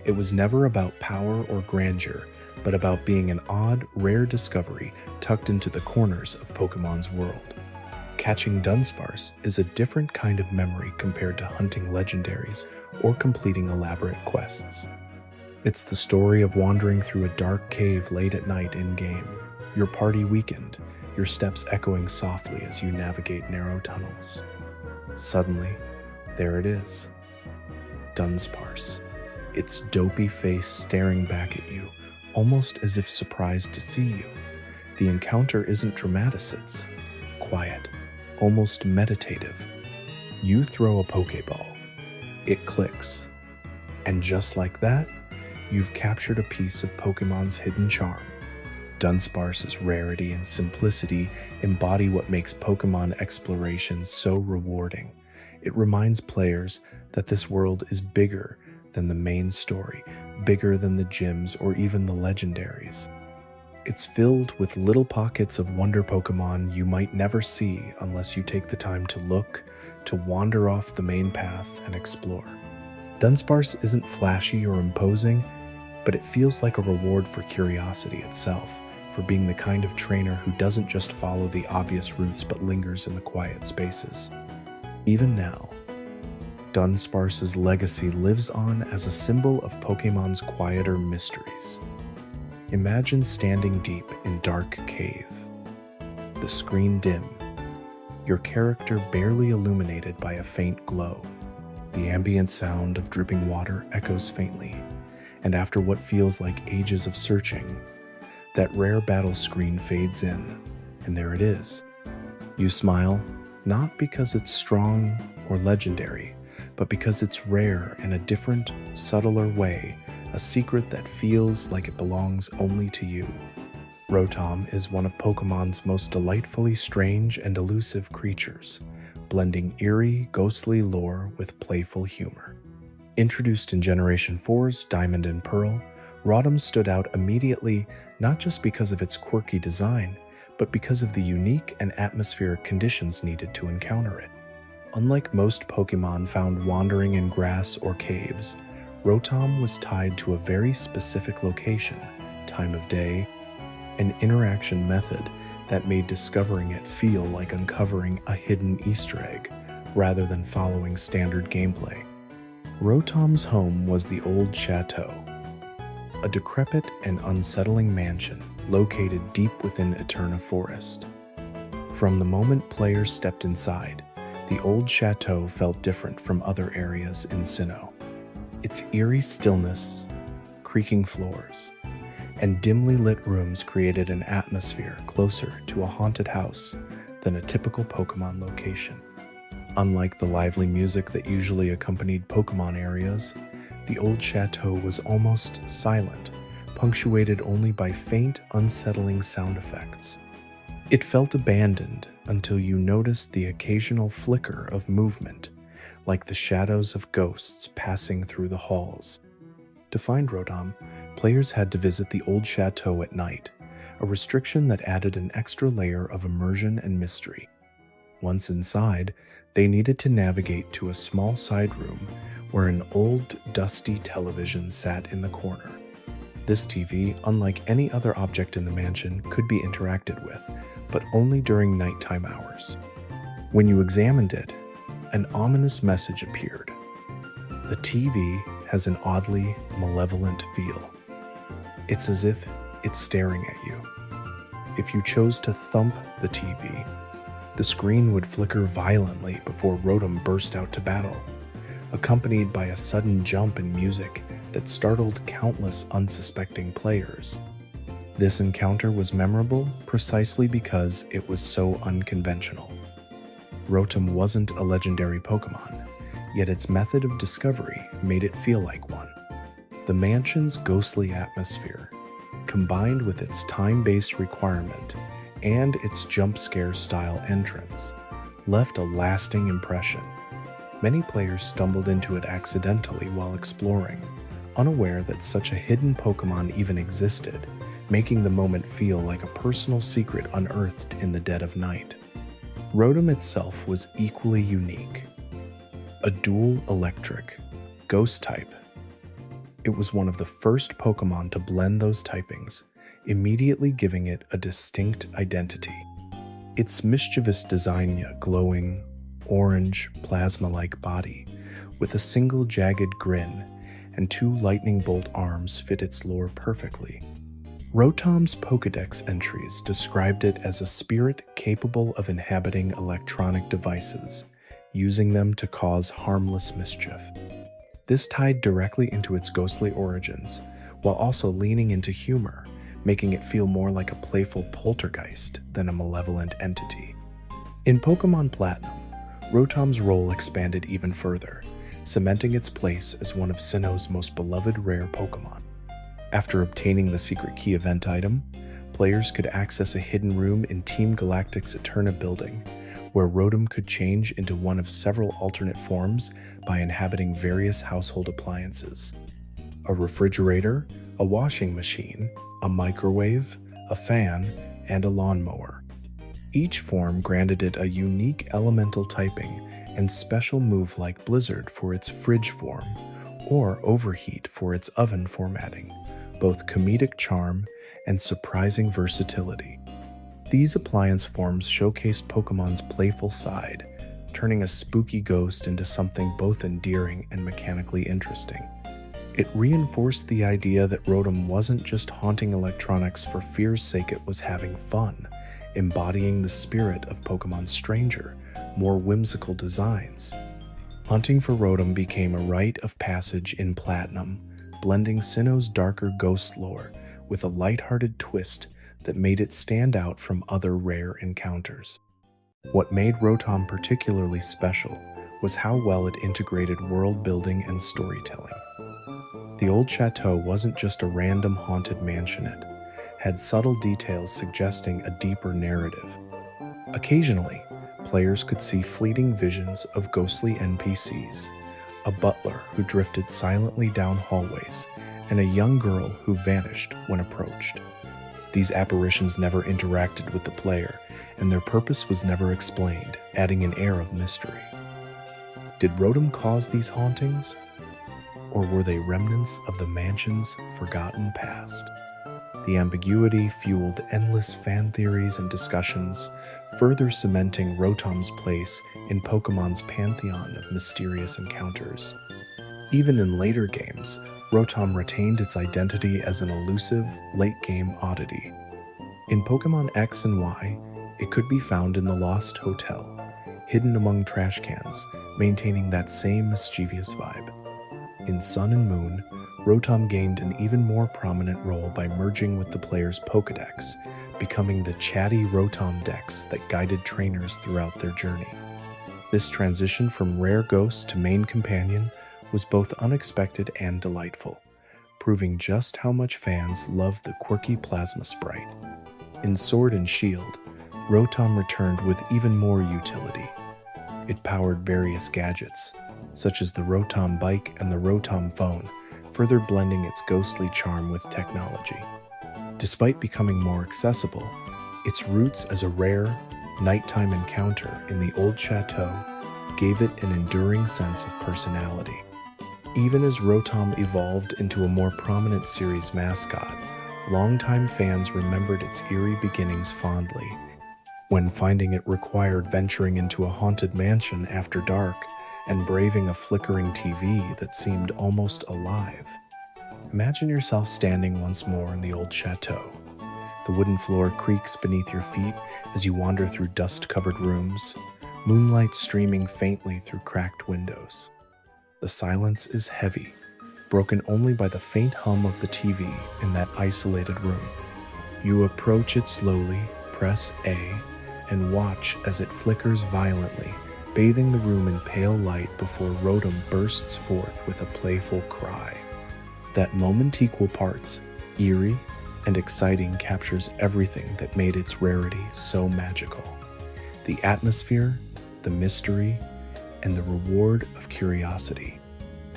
It was never about power or grandeur, but about being an odd, rare discovery tucked into the corners of Pokémon's world. Catching Dunsparce is a different kind of memory compared to hunting legendaries or completing elaborate quests. It's the story of wandering through a dark cave late at night in-game, your party weakened, your steps echoing softly as you navigate narrow tunnels. Suddenly, there it is. Dunsparce, its dopey face staring back at you, almost as if surprised to see you. The encounter isn't dramatic, it's quiet, almost meditative. You throw a Pokéball. It clicks. And just like that, you've captured a piece of Pokémon's hidden charm. Dunsparce's rarity and simplicity embody what makes Pokémon exploration so rewarding. It reminds players that this world is bigger than the main story, bigger than the gyms or even the legendaries. It's filled with little pockets of wonder Pokémon you might never see unless you take the time to look, to wander off the main path and explore. Dunsparce isn't flashy or imposing, but it feels like a reward for curiosity itself, for being the kind of trainer who doesn't just follow the obvious routes but lingers in the quiet spaces. Even now, Dunsparce's legacy lives on as a symbol of Pokémon's quieter mysteries. Imagine standing deep in dark cave, the screen dim, your character barely illuminated by a faint glow. The ambient sound of dripping water echoes faintly, and after what feels like ages of searching, that rare battle screen fades in, and there it is. You smile, not because it's strong or legendary, but because it's rare in a different, subtler way, a secret that feels like it belongs only to you. Rotom is one of Pokémon's most delightfully strange and elusive creatures, blending eerie, ghostly lore with playful humor. Introduced in Generation 4's Diamond and Pearl, Rotom stood out immediately not just because of its quirky design, but because of the unique and atmospheric conditions needed to encounter it. Unlike most Pokémon found wandering in grass or caves, Rotom was tied to a very specific location, time of day, and interaction method that made discovering it feel like uncovering a hidden Easter egg, rather than following standard gameplay. Rotom's home was the Old Chateau, a decrepit and unsettling mansion located deep within Eterna Forest. From the moment players stepped inside, the Old Chateau felt different from other areas in Sinnoh. Its eerie stillness, creaking floors, and dimly lit rooms created an atmosphere closer to a haunted house than a typical Pokémon location. Unlike the lively music that usually accompanied Pokémon areas, the Old Chateau was almost silent, punctuated only by faint, unsettling sound effects. It felt abandoned until you noticed the occasional flicker of movement, like the shadows of ghosts passing through the halls. To find Rotom, players had to visit the Old Chateau at night, a restriction that added an extra layer of immersion and mystery. Once inside, they needed to navigate to a small side room where an old, dusty television sat in the corner. This TV, unlike any other object in the mansion, could be interacted with, but only during nighttime hours. When you examined it, an ominous message appeared. The TV has an oddly malevolent feel. It's as if it's staring at you. If you chose to thump the TV, the screen would flicker violently before Rotom burst out to battle, accompanied by a sudden jump in music that startled countless unsuspecting players. This encounter was memorable precisely because it was so unconventional. Rotom wasn't a legendary Pokémon, yet its method of discovery made it feel like one. The mansion's ghostly atmosphere, combined with its time-based requirement and its jump-scare-style entrance, left a lasting impression. Many players stumbled into it accidentally while exploring, unaware that such a hidden Pokémon even existed, making the moment feel like a personal secret unearthed in the dead of night. Rotom itself was equally unique. A dual electric, ghost type. It was one of the first Pokémon to blend those typings, immediately giving it a distinct identity. Its mischievous design, glowing, orange, plasma-like body, with a single jagged grin and two lightning bolt arms fit its lore perfectly. Rotom's Pokédex entries described it as a spirit capable of inhabiting electronic devices, using them to cause harmless mischief. This tied directly into its ghostly origins, while also leaning into humor, making it feel more like a playful poltergeist than a malevolent entity. In Pokémon Platinum, Rotom's role expanded even further, cementing its place as one of Sinnoh's most beloved rare Pokémon. After obtaining the secret key event item, players could access a hidden room in Team Galactic's Eterna building, where Rotom could change into one of several alternate forms by inhabiting various household appliances. A refrigerator, a washing machine, a microwave, a fan, and a lawnmower. Each form granted it a unique elemental typing and special move like Blizzard for its fridge form, or Overheat for its oven formatting, both comedic charm and surprising versatility. These appliance forms showcased Pokémon's playful side, turning a spooky ghost into something both endearing and mechanically interesting. It reinforced the idea that Rotom wasn't just haunting electronics for fear's sake, it was having fun, embodying the spirit of Pokémon's stranger, more whimsical designs. Hunting for Rotom became a rite of passage in Platinum, blending Sinnoh's darker ghost lore with a lighthearted twist that made it stand out from other rare encounters. What made Rotom particularly special was how well it integrated world building and storytelling. The Old Chateau wasn't just a random haunted mansion, it had subtle details suggesting a deeper narrative. Occasionally, players could see fleeting visions of ghostly NPCs, a butler who drifted silently down hallways, and a young girl who vanished when approached. These apparitions never interacted with the player, and their purpose was never explained, adding an air of mystery. Did Rotom cause these hauntings? Or were they remnants of the mansion's forgotten past? The ambiguity fueled endless fan theories and discussions, further cementing Rotom's place in Pokémon's pantheon of mysterious encounters. Even in later games, Rotom retained its identity as an elusive, late-game oddity. In Pokémon X and Y, it could be found in the Lost Hotel, hidden among trash cans, maintaining that same mischievous vibe. In Sun and Moon, Rotom gained an even more prominent role by merging with the player's Pokédex, becoming the chatty Rotom Dex that guided trainers throughout their journey. This transition from rare ghost to main companion was both unexpected and delightful, proving just how much fans loved the quirky plasma sprite. In Sword and Shield, Rotom returned with even more utility. It powered various gadgets, such as the Rotom Bike and the Rotom Phone, further blending its ghostly charm with technology. Despite becoming more accessible, its roots as a rare, nighttime encounter in the Old Chateau gave it an enduring sense of personality. Even as Rotom evolved into a more prominent series mascot, longtime fans remembered its eerie beginnings fondly, when finding it required venturing into a haunted mansion after dark and braving a flickering TV that seemed almost alive. Imagine yourself standing once more in the Old Chateau, The wooden floor creaks beneath your feet as you wander through dust-covered rooms, moonlight streaming faintly through cracked windows. The silence is heavy, broken only by the faint hum of the TV in that isolated room. You approach it slowly, press A, and watch as it flickers violently, bathing the room in pale light before Rotom bursts forth with a playful cry. That moment equal parts, eerie and exciting, captures everything that made its rarity so magical. The atmosphere, the mystery, and the reward of curiosity.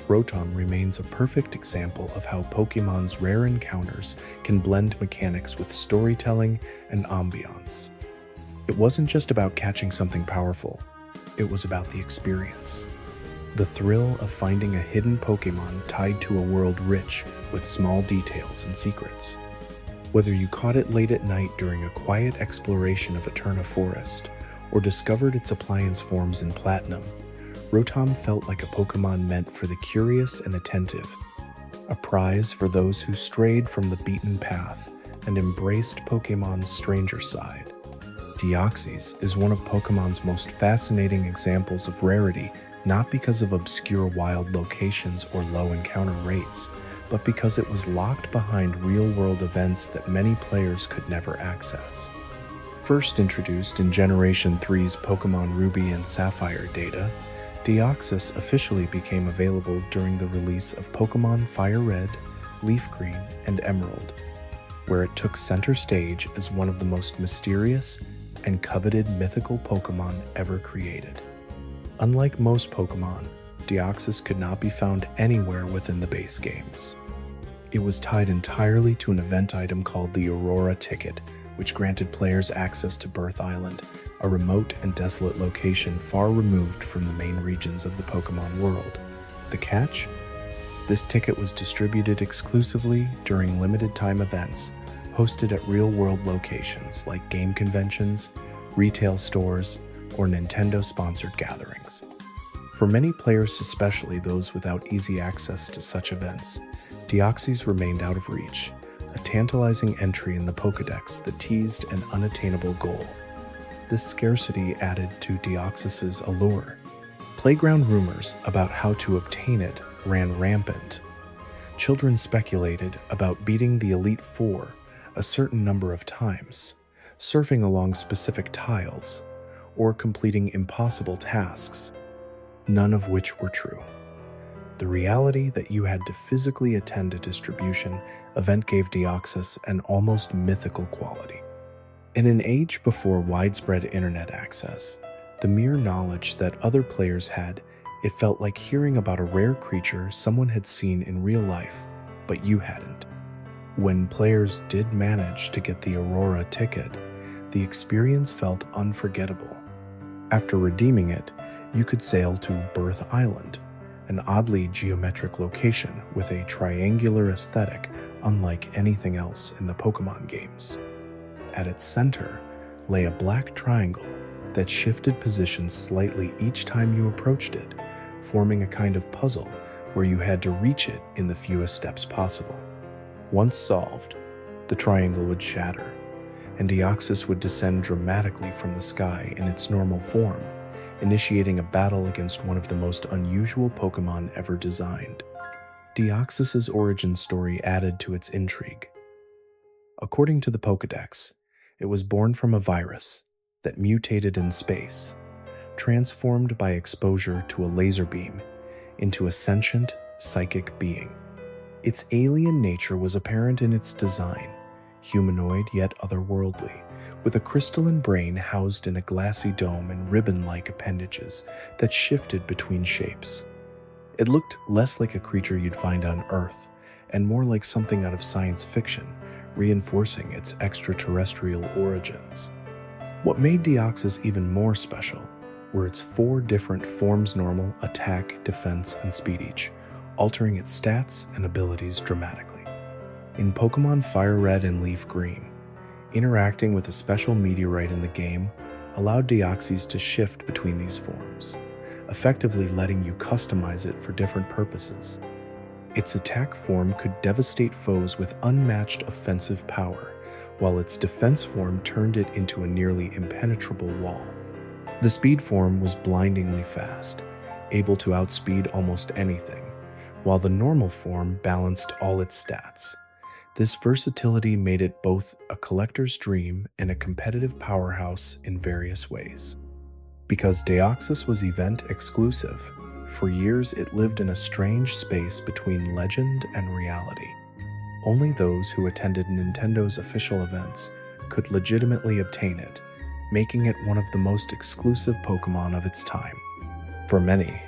Rotom remains a perfect example of how Pokémon's rare encounters can blend mechanics with storytelling and ambiance. It wasn't just about catching something powerful, it was about the experience. The thrill of finding a hidden Pokémon tied to a world rich with small details and secrets. Whether you caught it late at night during a quiet exploration of Eterna Forest, or discovered its appliance forms in Platinum, Rotom felt like a Pokémon meant for the curious and attentive, a prize for those who strayed from the beaten path and embraced Pokémon's stranger side. Deoxys is one of Pokémon's most fascinating examples of rarity, not because of obscure wild locations or low encounter rates, but because it was locked behind real-world events that many players could never access. First introduced in Generation 3's Pokémon Ruby and Sapphire data, Deoxys officially became available during the release of Pokémon Fire Red, Leaf Green, and Emerald, where it took center stage as one of the most mysterious and coveted mythical Pokémon ever created. Unlike most Pokémon, Deoxys could not be found anywhere within the base games. It was tied entirely to an event item called the Aurora Ticket, which granted players access to Birth Island, a remote and desolate location far removed from the main regions of the Pokémon world. The catch? This ticket was distributed exclusively during limited-time events hosted at real-world locations like game conventions, retail stores, or Nintendo-sponsored gatherings. For many players, especially those without easy access to such events, Deoxys remained out of reach, a tantalizing entry in the Pokédex that teased an unattainable goal. This scarcity added to Deoxys's allure. Playground rumors about how to obtain it ran rampant. Children speculated about beating the Elite Four a certain number of times, surfing along specific tiles, or completing impossible tasks, none of which were true. The reality that you had to physically attend a distribution event gave Deoxys an almost mythical quality. In an age before widespread internet access, the mere knowledge that other players had, it felt like hearing about a rare creature someone had seen in real life, but you hadn't. When players did manage to get the Aurora Ticket, the experience felt unforgettable. After redeeming it, you could sail to Birth Island, an oddly geometric location with a triangular aesthetic unlike anything else in the Pokémon games. At its center lay a black triangle that shifted positions slightly each time you approached it, forming a kind of puzzle where you had to reach it in the fewest steps possible. Once solved, the triangle would shatter, and Deoxys would descend dramatically from the sky in its normal form, initiating a battle against one of the most unusual Pokémon ever designed. Deoxys's origin story added to its intrigue. According to the Pokédex, it was born from a virus that mutated in space, transformed by exposure to a laser beam into a sentient, psychic being. Its alien nature was apparent in its design, humanoid yet otherworldly, with a crystalline brain housed in a glassy dome and ribbon-like appendages that shifted between shapes. It looked less like a creature you'd find on Earth, and more like something out of science fiction, reinforcing its extraterrestrial origins. What made Deoxys even more special were its 4 different forms: normal, attack, defense, and speed each, altering its stats and abilities dramatically. In Pokémon Fire Red and Leaf Green, interacting with a special meteorite in the game allowed Deoxys to shift between these forms, effectively letting you customize it for different purposes. Its attack form could devastate foes with unmatched offensive power, while its defense form turned it into a nearly impenetrable wall. The speed form was blindingly fast, able to outspeed almost anything, while the normal form balanced all its stats. This versatility made it both a collector's dream and a competitive powerhouse in various ways. Because Deoxys was event exclusive, for years it lived in a strange space between legend and reality. Only those who attended Nintendo's official events could legitimately obtain it, making it one of the most exclusive Pokémon of its time. For many,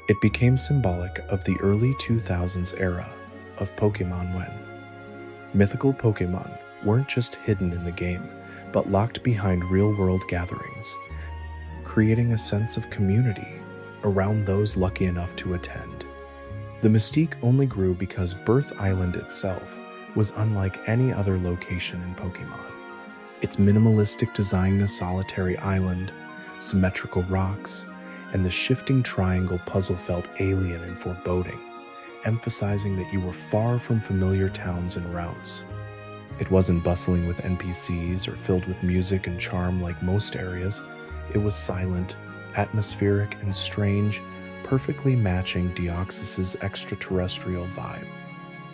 it became symbolic of the early 2000s era of Pokémon when mythical Pokémon weren't just hidden in the game, but locked behind real-world gatherings, creating a sense of community around those lucky enough to attend. The mystique only grew because Birth Island itself was unlike any other location in Pokémon. Its minimalistic design, a solitary island, symmetrical rocks, and the shifting triangle puzzle felt alien and foreboding, emphasizing that you were far from familiar towns and routes. It wasn't bustling with NPCs or filled with music and charm like most areas. It was silent, atmospheric, and strange, perfectly matching Deoxys's extraterrestrial vibe.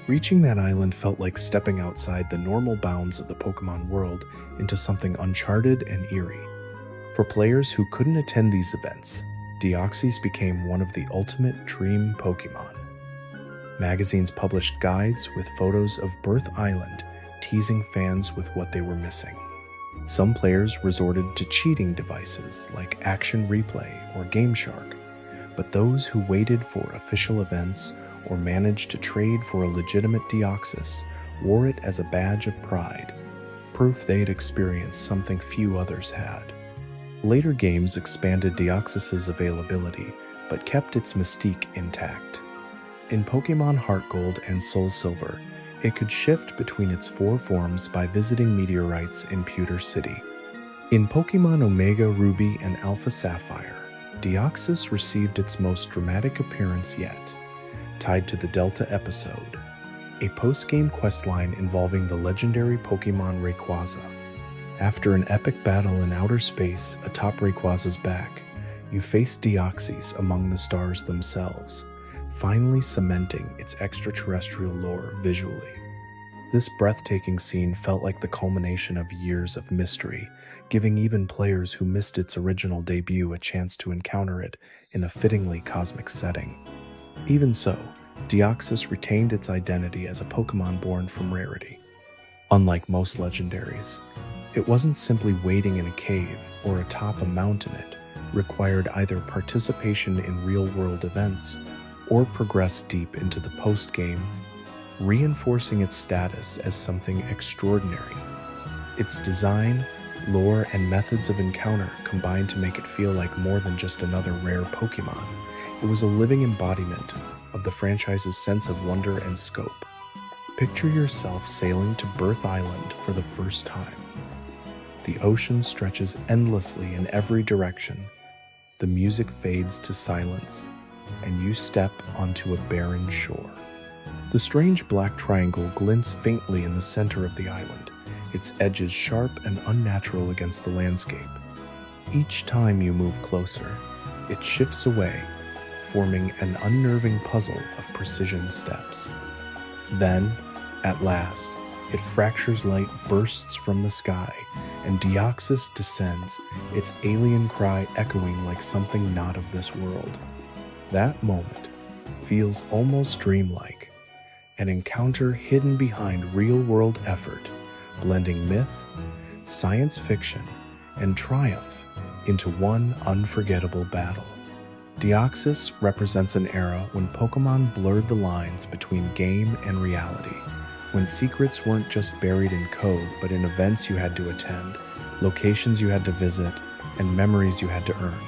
Reaching that island felt like stepping outside the normal bounds of the Pokémon world into something uncharted and eerie. For players who couldn't attend these events, Deoxys became one of the ultimate dream Pokémon. Magazines published guides with photos of Birth Island, teasing fans with what they were missing. Some players resorted to cheating devices like Action Replay or GameShark, but those who waited for official events or managed to trade for a legitimate Deoxys wore it as a badge of pride, proof they had experienced something few others had. Later games expanded Deoxys's availability, but kept its mystique intact. In Pokémon Heart Gold and Soul Silver, it could shift between its four forms by visiting meteorites in Pewter City. In Pokémon Omega Ruby and Alpha Sapphire, Deoxys received its most dramatic appearance yet, tied to the Delta episode, a post-game questline involving the legendary Pokémon Rayquaza. After an epic battle in outer space atop Rayquaza's back, you face Deoxys among the stars themselves, finally cementing its extraterrestrial lore visually. This breathtaking scene felt like the culmination of years of mystery, giving even players who missed its original debut a chance to encounter it in a fittingly cosmic setting. Even so, Deoxys retained its identity as a Pokémon born from rarity. Unlike most legendaries, it wasn't simply waiting in a cave or atop a mountain. It required either participation in real-world events or progress deep into the post-game, reinforcing its status as something extraordinary. Its design, lore, and methods of encounter combined to make it feel like more than just another rare Pokémon. It was a living embodiment of the franchise's sense of wonder and scope. Picture yourself sailing to Birth Island for the first time. The ocean stretches endlessly in every direction. The music fades to silence, and you step onto a barren shore. The strange black triangle glints faintly in the center of the island, its edges sharp and unnatural against the landscape. Each time you move closer, it shifts away, forming an unnerving puzzle of precision steps. Then, at last, it fractures light bursts from the sky, and Deoxys descends, its alien cry echoing like something not of this world. That moment feels almost dreamlike, an encounter hidden behind real-world effort, blending myth, science fiction, and triumph into one unforgettable battle. Deoxys represents an era when Pokémon blurred the lines between game and reality, when secrets weren't just buried in code but in events you had to attend, locations you had to visit, and memories you had to earn.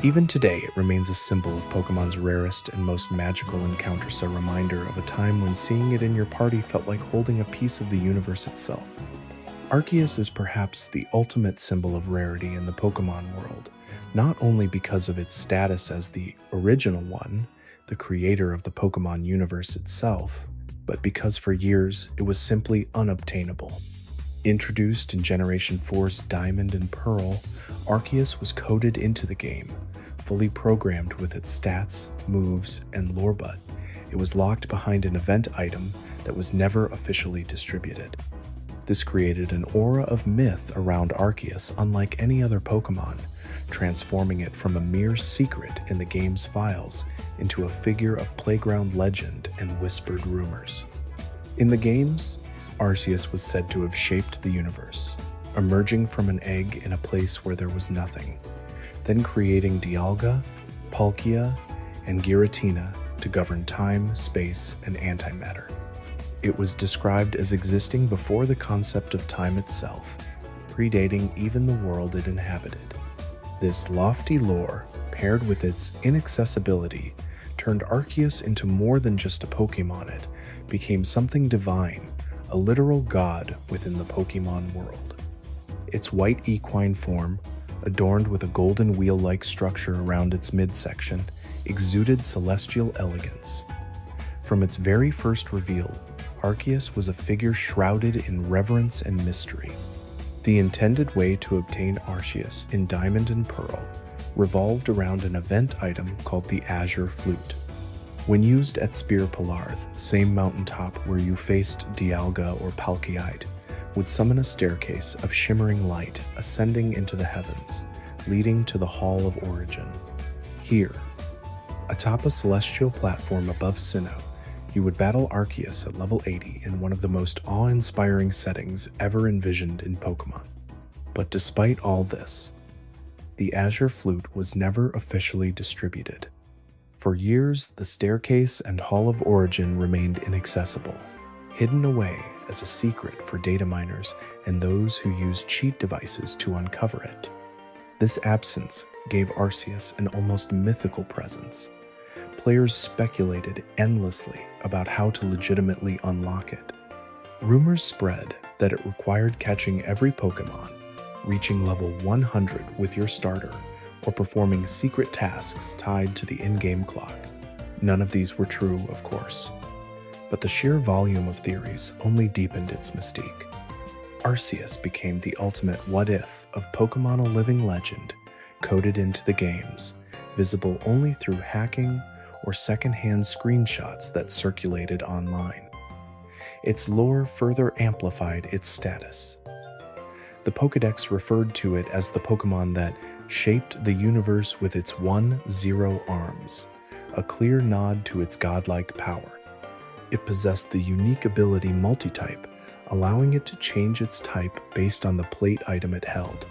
Even today, it remains a symbol of Pokémon's rarest and most magical encounters, a reminder of a time when seeing it in your party felt like holding a piece of the universe itself. Arceus is perhaps the ultimate symbol of rarity in the Pokémon world, not only because of its status as the original one, the creator of the Pokémon universe itself, but because for years it was simply unobtainable. Introduced in Generation 4's Diamond and Pearl, Arceus was coded into the game, fully programmed with its stats, moves, and lore, but it was locked behind an event item that was never officially distributed. This created an aura of myth around Arceus unlike any other Pokémon, transforming it from a mere secret in the game's files into a figure of playground legend and whispered rumors. In the games, Arceus was said to have shaped the universe, emerging from an egg in a place where there was nothing, then creating Dialga, Palkia, and Giratina to govern time, space, and antimatter. It was described as existing before the concept of time itself, predating even the world it inhabited. This lofty lore, paired with its inaccessibility, turned Arceus into more than just a Pokémon. It became something divine, a literal god within the Pokémon world. Its white equine form, adorned with a golden wheel-like structure around its midsection, exuded celestial elegance. From its very first reveal, Arceus was a figure shrouded in reverence and mystery. The intended way to obtain Arceus in Diamond and Pearl revolved around an event item called the Azure Flute. When used at Spiritomb, same mountaintop where you faced Dialga or Palkia, would summon a staircase of shimmering light ascending into the heavens, leading to the Hall of Origin. Here, atop a celestial platform above Sinnoh, you would battle Arceus at level 80 in one of the most awe-inspiring settings ever envisioned in Pokémon. But despite all this, the Azure Flute was never officially distributed. For years, the staircase and Hall of Origin remained inaccessible, hidden away as a secret for data miners and those who used cheat devices to uncover it. This absence gave Arceus an almost mythical presence. Players speculated endlessly about how to legitimately unlock it. Rumors spread that it required catching every Pokémon, reaching level 100 with your starter, or performing secret tasks tied to the in-game clock. None of these were true, of course, but the sheer volume of theories only deepened its mystique. Arceus became the ultimate what-if of Pokémon, a living legend, coded into the games, visible only through hacking or secondhand screenshots that circulated online. Its lore further amplified its status. The Pokédex referred to it as the Pokémon that shaped the universe with its 1-0 arms, a clear nod to its godlike power. It possessed the unique ability Multi-type, allowing it to change its type based on the plate item it held,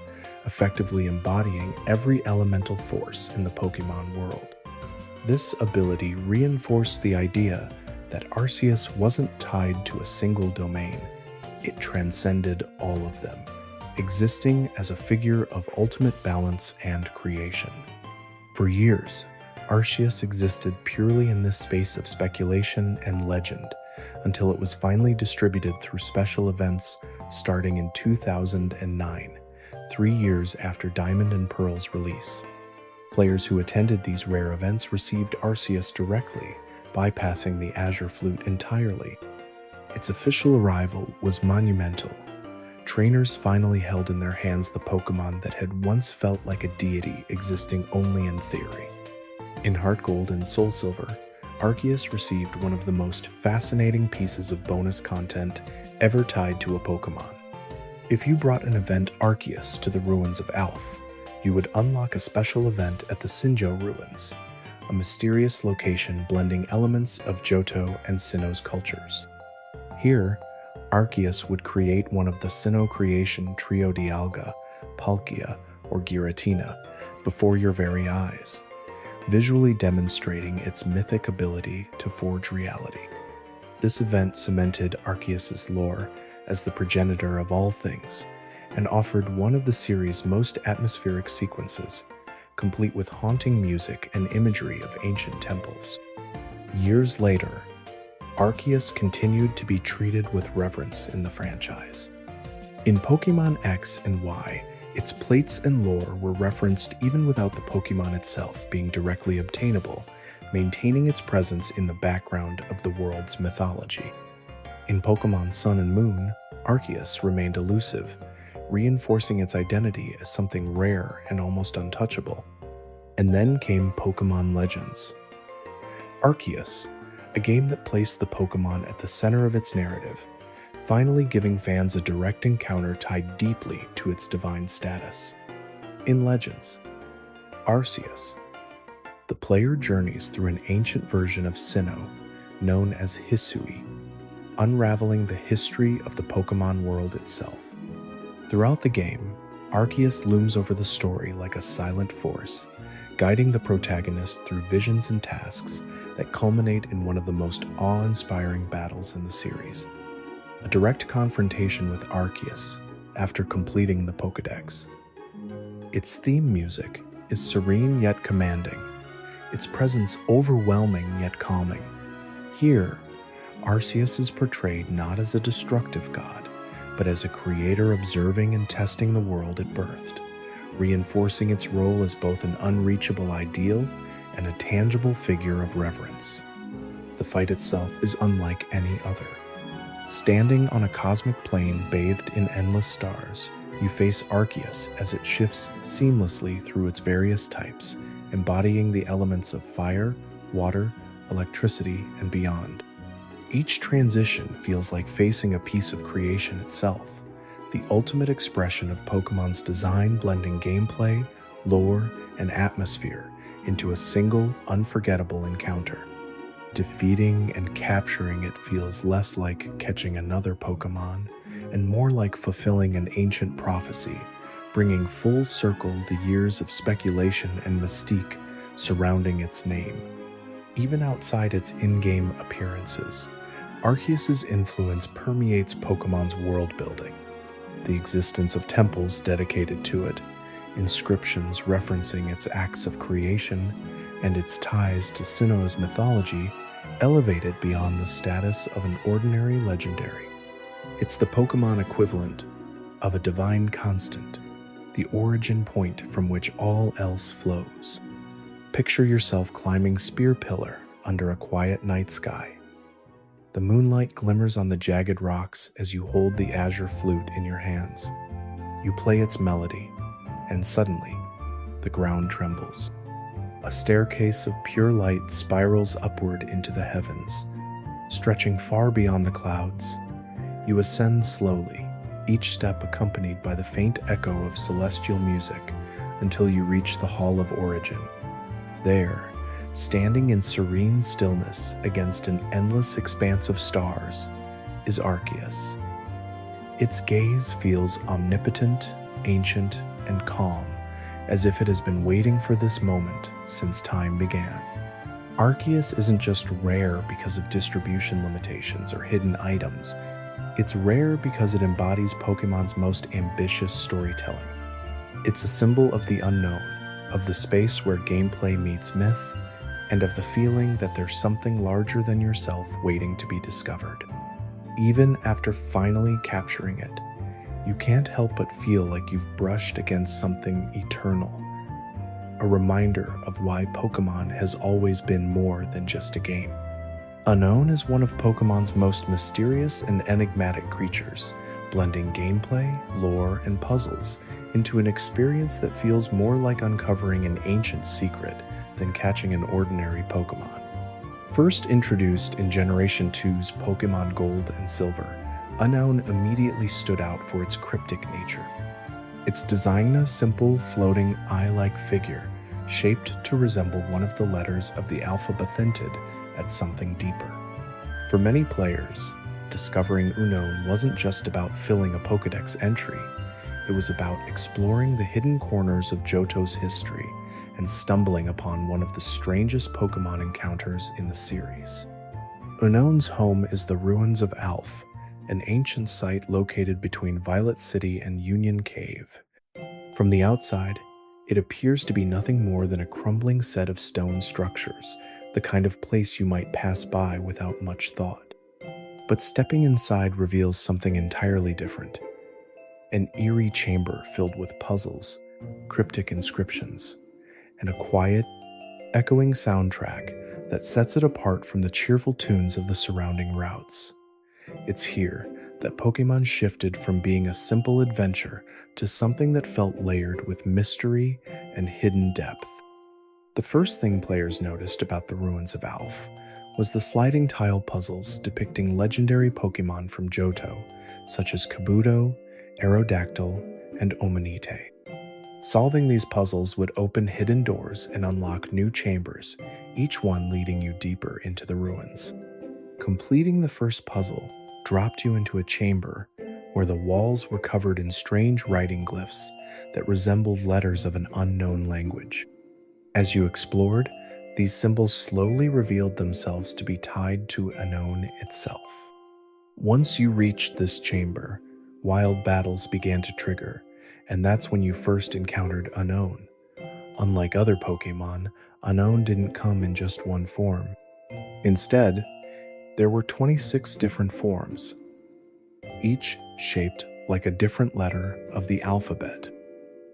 effectively embodying every elemental force in the Pokémon world. This ability reinforced the idea that Arceus wasn't tied to a single domain. It transcended all of them, existing as a figure of ultimate balance and creation. For years, Arceus existed purely in this space of speculation and legend, until it was finally distributed through special events starting in 2009, 3 years after Diamond and Pearl's release. Players who attended these rare events received Arceus directly, bypassing the Azure Flute entirely. Its official arrival was monumental. Trainers finally held in their hands the Pokémon that had once felt like a deity existing only in theory. In Heart Gold and Soul Silver, Arceus received one of the most fascinating pieces of bonus content ever tied to a Pokémon. If you brought an event Arceus to the Ruins of Alph, you would unlock a special event at the Sinjoh Ruins, a mysterious location blending elements of Johto and Sinnoh's cultures. Here, Arceus would create one of the Sinnoh creation trio Dialga, Palkia, or Giratina before your very eyes, visually demonstrating its mythic ability to forge reality. This event cemented Arceus's lore as the progenitor of all things, and offered one of the series' most atmospheric sequences, complete with haunting music and imagery of ancient temples. Years later, Arceus continued to be treated with reverence in the franchise. In Pokémon X and Y, its plates and lore were referenced even without the Pokémon itself being directly obtainable, maintaining its presence in the background of the world's mythology. In Pokémon Sun and Moon, Arceus remained elusive, reinforcing its identity as something rare and almost untouchable. And then came Pokémon Legends. Arceus, a game that placed the Pokémon at the center of its narrative, finally giving fans a direct encounter tied deeply to its divine status. In Legends, Arceus, the player journeys through an ancient version of Sinnoh known as Hisui, unraveling the history of the Pokémon world itself. Throughout the game, Arceus looms over the story like a silent force, guiding the protagonist through visions and tasks that culminate in one of the most awe-inspiring battles in the series. A direct confrontation with Arceus after completing the Pokédex. Its theme music is serene yet commanding, its presence overwhelming yet calming. Here, Arceus is portrayed not as a destructive god, but as a creator observing and testing the world it birthed, reinforcing its role as both an unreachable ideal and a tangible figure of reverence. The fight itself is unlike any other. Standing on a cosmic plane bathed in endless stars, you face Arceus as it shifts seamlessly through its various types, embodying the elements of fire, water, electricity, and beyond. Each transition feels like facing a piece of creation itself, the ultimate expression of Pokémon's design blending gameplay, lore, and atmosphere into a single, unforgettable encounter. Defeating and capturing it feels less like catching another Pokémon and more like fulfilling an ancient prophecy, bringing full circle the years of speculation and mystique surrounding its name. Even outside its in-game appearances, Arceus' influence permeates Pokémon's world building. The existence of temples dedicated to it, inscriptions referencing its acts of creation, and its ties to Sinnoh's mythology elevate it beyond the status of an ordinary legendary. It's the Pokémon equivalent of a divine constant, the origin point from which all else flows. Picture yourself climbing Spear Pillar under a quiet night sky. The moonlight glimmers on the jagged rocks as you hold the azure flute in your hands. You play its melody, and suddenly, the ground trembles. A staircase of pure light spirals upward into the heavens, stretching far beyond the clouds. You ascend slowly, each step accompanied by the faint echo of celestial music, until you reach the Hall of Origin. There, standing in serene stillness against an endless expanse of stars, is Arceus. Its gaze feels omnipotent, ancient, and calm, as if it has been waiting for this moment since time began. Arceus isn't just rare because of distribution limitations or hidden items. It's rare because it embodies Pokémon's most ambitious storytelling. It's a symbol of the unknown, of the space where gameplay meets myth, and of the feeling that there's something larger than yourself waiting to be discovered. Even after finally capturing it, you can't help but feel like you've brushed against something eternal, a reminder of why Pokémon has always been more than just a game. Unown is one of Pokémon's most mysterious and enigmatic creatures, blending gameplay, lore, and puzzles into an experience that feels more like uncovering an ancient secret than catching an ordinary Pokémon. First introduced in Generation 2's Pokémon Gold and Silver, Unown immediately stood out for its cryptic nature. Its design, a simple, floating, eye-like figure, shaped to resemble one of the letters of the alphabet hinted at something deeper. For many players, discovering Unown wasn't just about filling a Pokédex entry, it was about exploring the hidden corners of Johto's history and stumbling upon one of the strangest Pokémon encounters in the series. Unown's home is the Ruins of Alph, an ancient site located between Violet City and Union Cave. From the outside, it appears to be nothing more than a crumbling set of stone structures, the kind of place you might pass by without much thought. But stepping inside reveals something entirely different. An eerie chamber filled with puzzles, cryptic inscriptions, and a quiet, echoing soundtrack that sets it apart from the cheerful tunes of the surrounding routes. It's here that Pokemon shifted from being a simple adventure to something that felt layered with mystery and hidden depth. The first thing players noticed about the Ruins of Alph was the sliding tile puzzles depicting legendary Pokemon from Johto, such as Kabuto, Aerodactyl, and Omanite. Solving these puzzles would open hidden doors and unlock new chambers, each one leading you deeper into the ruins. Completing the first puzzle dropped you into a chamber where the walls were covered in strange writing glyphs that resembled letters of an unknown language. As you explored, these symbols slowly revealed themselves to be tied to Unown itself. Once you reached this chamber, wild battles began to trigger, and that's when you first encountered Unown. Unlike other Pokemon, Unown didn't come in just one form. Instead, there were 26 different forms, each shaped like a different letter of the alphabet.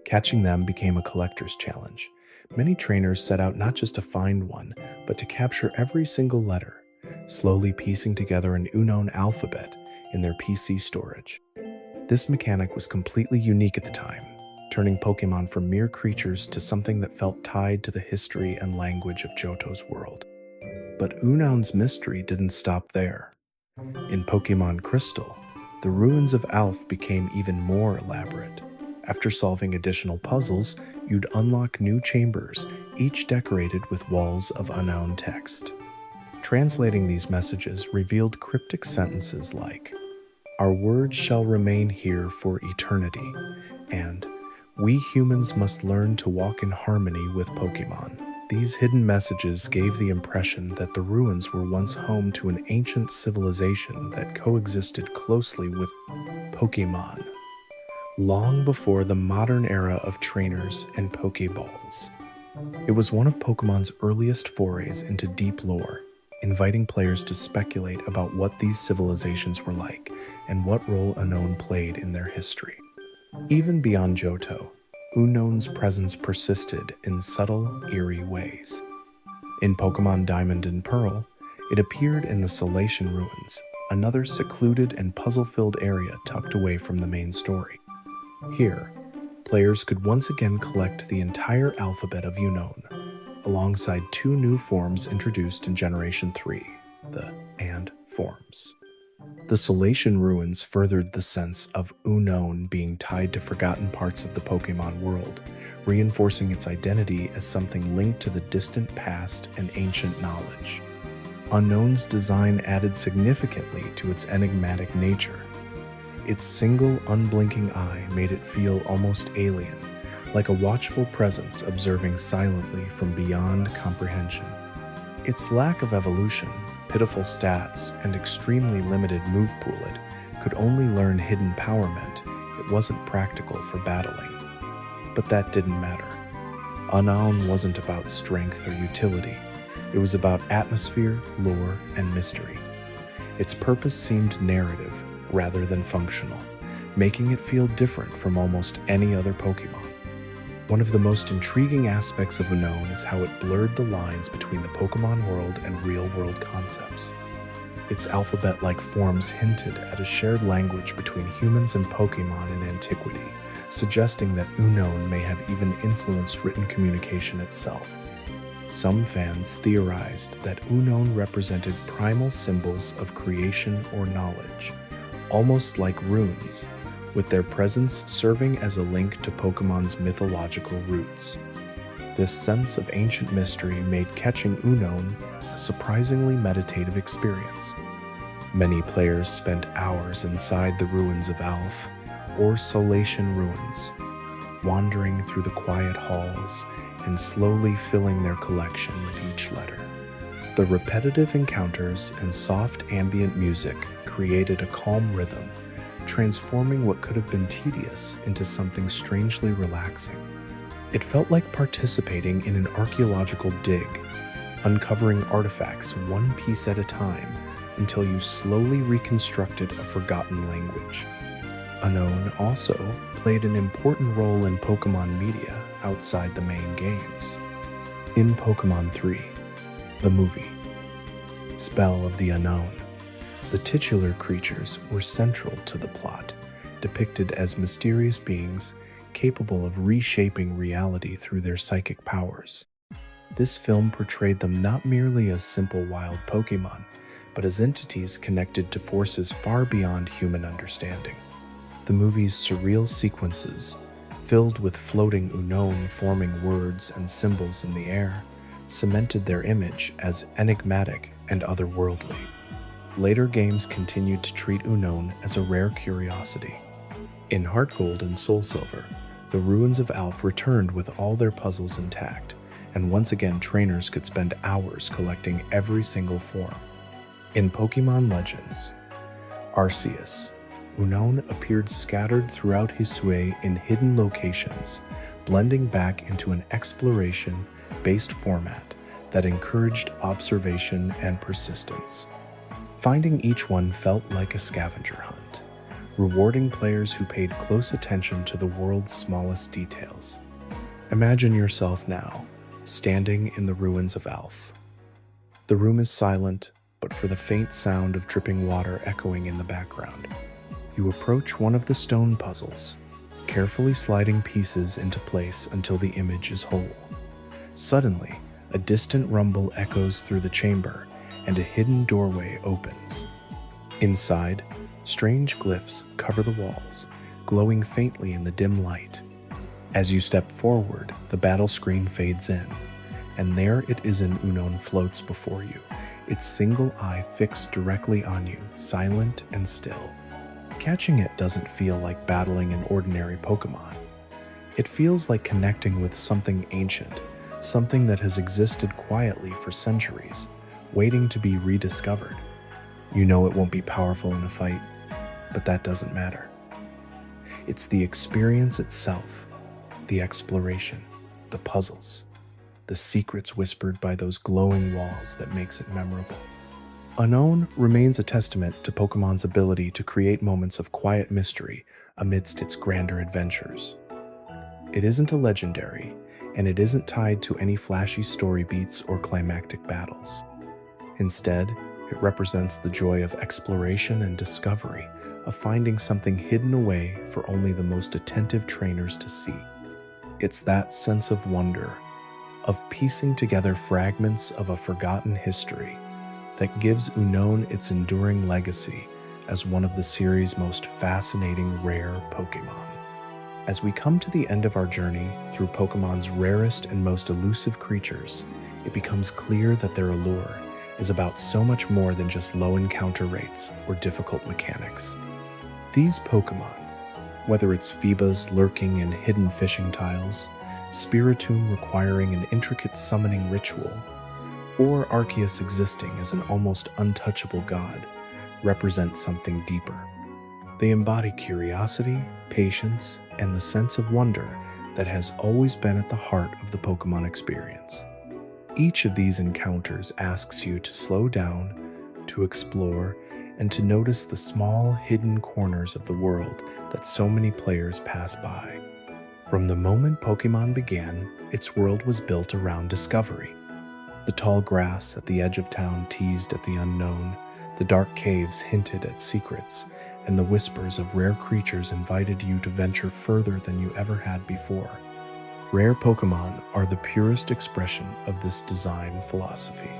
Catching them became a collector's challenge. Many trainers set out not just to find one, but to capture every single letter, slowly piecing together an Unown alphabet in their PC storage. This mechanic was completely unique at the time, turning Pokemon from mere creatures to something that felt tied to the history and language of Johto's world. But Unown's mystery didn't stop there. In Pokemon Crystal, the Ruins of Alph became even more elaborate. After solving additional puzzles, you'd unlock new chambers, each decorated with walls of unknown text. Translating these messages revealed cryptic sentences like, "Our words shall remain here for eternity," and "We humans must learn to walk in harmony with Pokemon." These hidden messages gave the impression that the ruins were once home to an ancient civilization that coexisted closely with Pokemon, long before the modern era of trainers and Pokeballs. It was one of Pokemon's earliest forays into deep lore, inviting players to speculate about what these civilizations were like and what role Unown played in their history. Even beyond Johto, Unown's presence persisted in subtle, eerie ways. In Pokemon Diamond and Pearl, it appeared in the Solation Ruins, another secluded and puzzle-filled area tucked away from the main story. Here, players could once again collect the entire alphabet of Unown, alongside two new forms introduced in Generation 3, the And forms. The Solation Ruins furthered the sense of Unown being tied to forgotten parts of the Pokemon world, reinforcing its identity as something linked to the distant past and ancient knowledge. Unown's design added significantly to its enigmatic nature. Its single, unblinking eye made it feel almost alien, like a watchful presence observing silently from beyond comprehension. Its lack of evolution, pitiful stats, and extremely limited move pool could only learn hidden power meant it wasn't practical for battling. But that didn't matter. Unown wasn't about strength or utility. It was about atmosphere, lore, and mystery. Its purpose seemed narrative rather than functional, making it feel different from almost any other Pokemon. One of the most intriguing aspects of Unown is how it blurred the lines between the Pokemon world and real-world concepts. Its alphabet-like forms hinted at a shared language between humans and Pokemon in antiquity, suggesting that Unown may have even influenced written communication itself. Some fans theorized that Unown represented primal symbols of creation or knowledge, almost like runes, with their presence serving as a link to Pokemon's mythological roots. This sense of ancient mystery made catching Unown a surprisingly meditative experience. Many players spent hours inside the Ruins of Alph, or Solation Ruins, wandering through the quiet halls and slowly filling their collection with each letter. The repetitive encounters and soft ambient music created a calm rhythm, transforming what could have been tedious into something strangely relaxing. It felt like participating in an archaeological dig, uncovering artifacts one piece at a time until you slowly reconstructed a forgotten language. Unown also played an important role in Pokemon media outside the main games. In Pokemon 3, the movie, Spell of the Unown, The titular creatures were central to the plot, depicted as mysterious beings capable of reshaping reality through their psychic powers. This film portrayed them not merely as simple wild Pokémon, but as entities connected to forces far beyond human understanding. The movie's surreal sequences, filled with floating Unown forming words and symbols in the air, cemented their image as enigmatic and otherworldly. Later games continued to treat Unown as a rare curiosity. In Heart Gold and Soul Silver, the Ruins of Alph returned with all their puzzles intact, and once again trainers could spend hours collecting every single form. In Pokémon Legends, Arceus, Unown appeared scattered throughout Hisui in hidden locations, blending back into an exploration-based format that encouraged observation and persistence. Finding each one felt like a scavenger hunt, rewarding players who paid close attention to the world's smallest details. Imagine yourself now, standing in the Ruins of Alph. The room is silent, but for the faint sound of dripping water echoing in the background. You approach one of the stone puzzles, carefully sliding pieces into place until the image is whole. Suddenly, a distant rumble echoes through the chamber, and a hidden doorway opens. Inside, strange glyphs cover the walls, glowing faintly in the dim light. As you step forward, the battle screen fades in, and there it is an Unown floats before you, its single eye fixed directly on you, silent and still. Catching it doesn't feel like battling an ordinary Pokémon. It feels like connecting with something ancient, something that has existed quietly for centuries, waiting to be rediscovered. You know it won't be powerful in a fight, but that doesn't matter. It's the experience itself, the exploration, the puzzles, the secrets whispered by those glowing walls that makes it memorable. Unown remains a testament to Pokémon's ability to create moments of quiet mystery amidst its grander adventures. It isn't a legendary, and it isn't tied to any flashy story beats or climactic battles. Instead, it represents the joy of exploration and discovery, of finding something hidden away for only the most attentive trainers to see. It's that sense of wonder, of piecing together fragments of a forgotten history, that gives Unown its enduring legacy as one of the series' most fascinating rare Pokémon. As we come to the end of our journey through Pokémon's rarest and most elusive creatures, it becomes clear that their allure is about so much more than just low encounter rates or difficult mechanics. These Pokémon, whether it's Feebas lurking in hidden fishing tiles, Spiritomb requiring an intricate summoning ritual, or Arceus existing as an almost untouchable god, represent something deeper. They embody curiosity, patience, and the sense of wonder that has always been at the heart of the Pokémon experience. Each of these encounters asks you to slow down, to explore, and to notice the small, hidden corners of the world that so many players pass by. From the moment Pokémon began, its world was built around discovery. The tall grass at the edge of town teased at the unknown, the dark caves hinted at secrets, and the whispers of rare creatures invited you to venture further than you ever had before. Rare Pokémon are the purest expression of this design philosophy.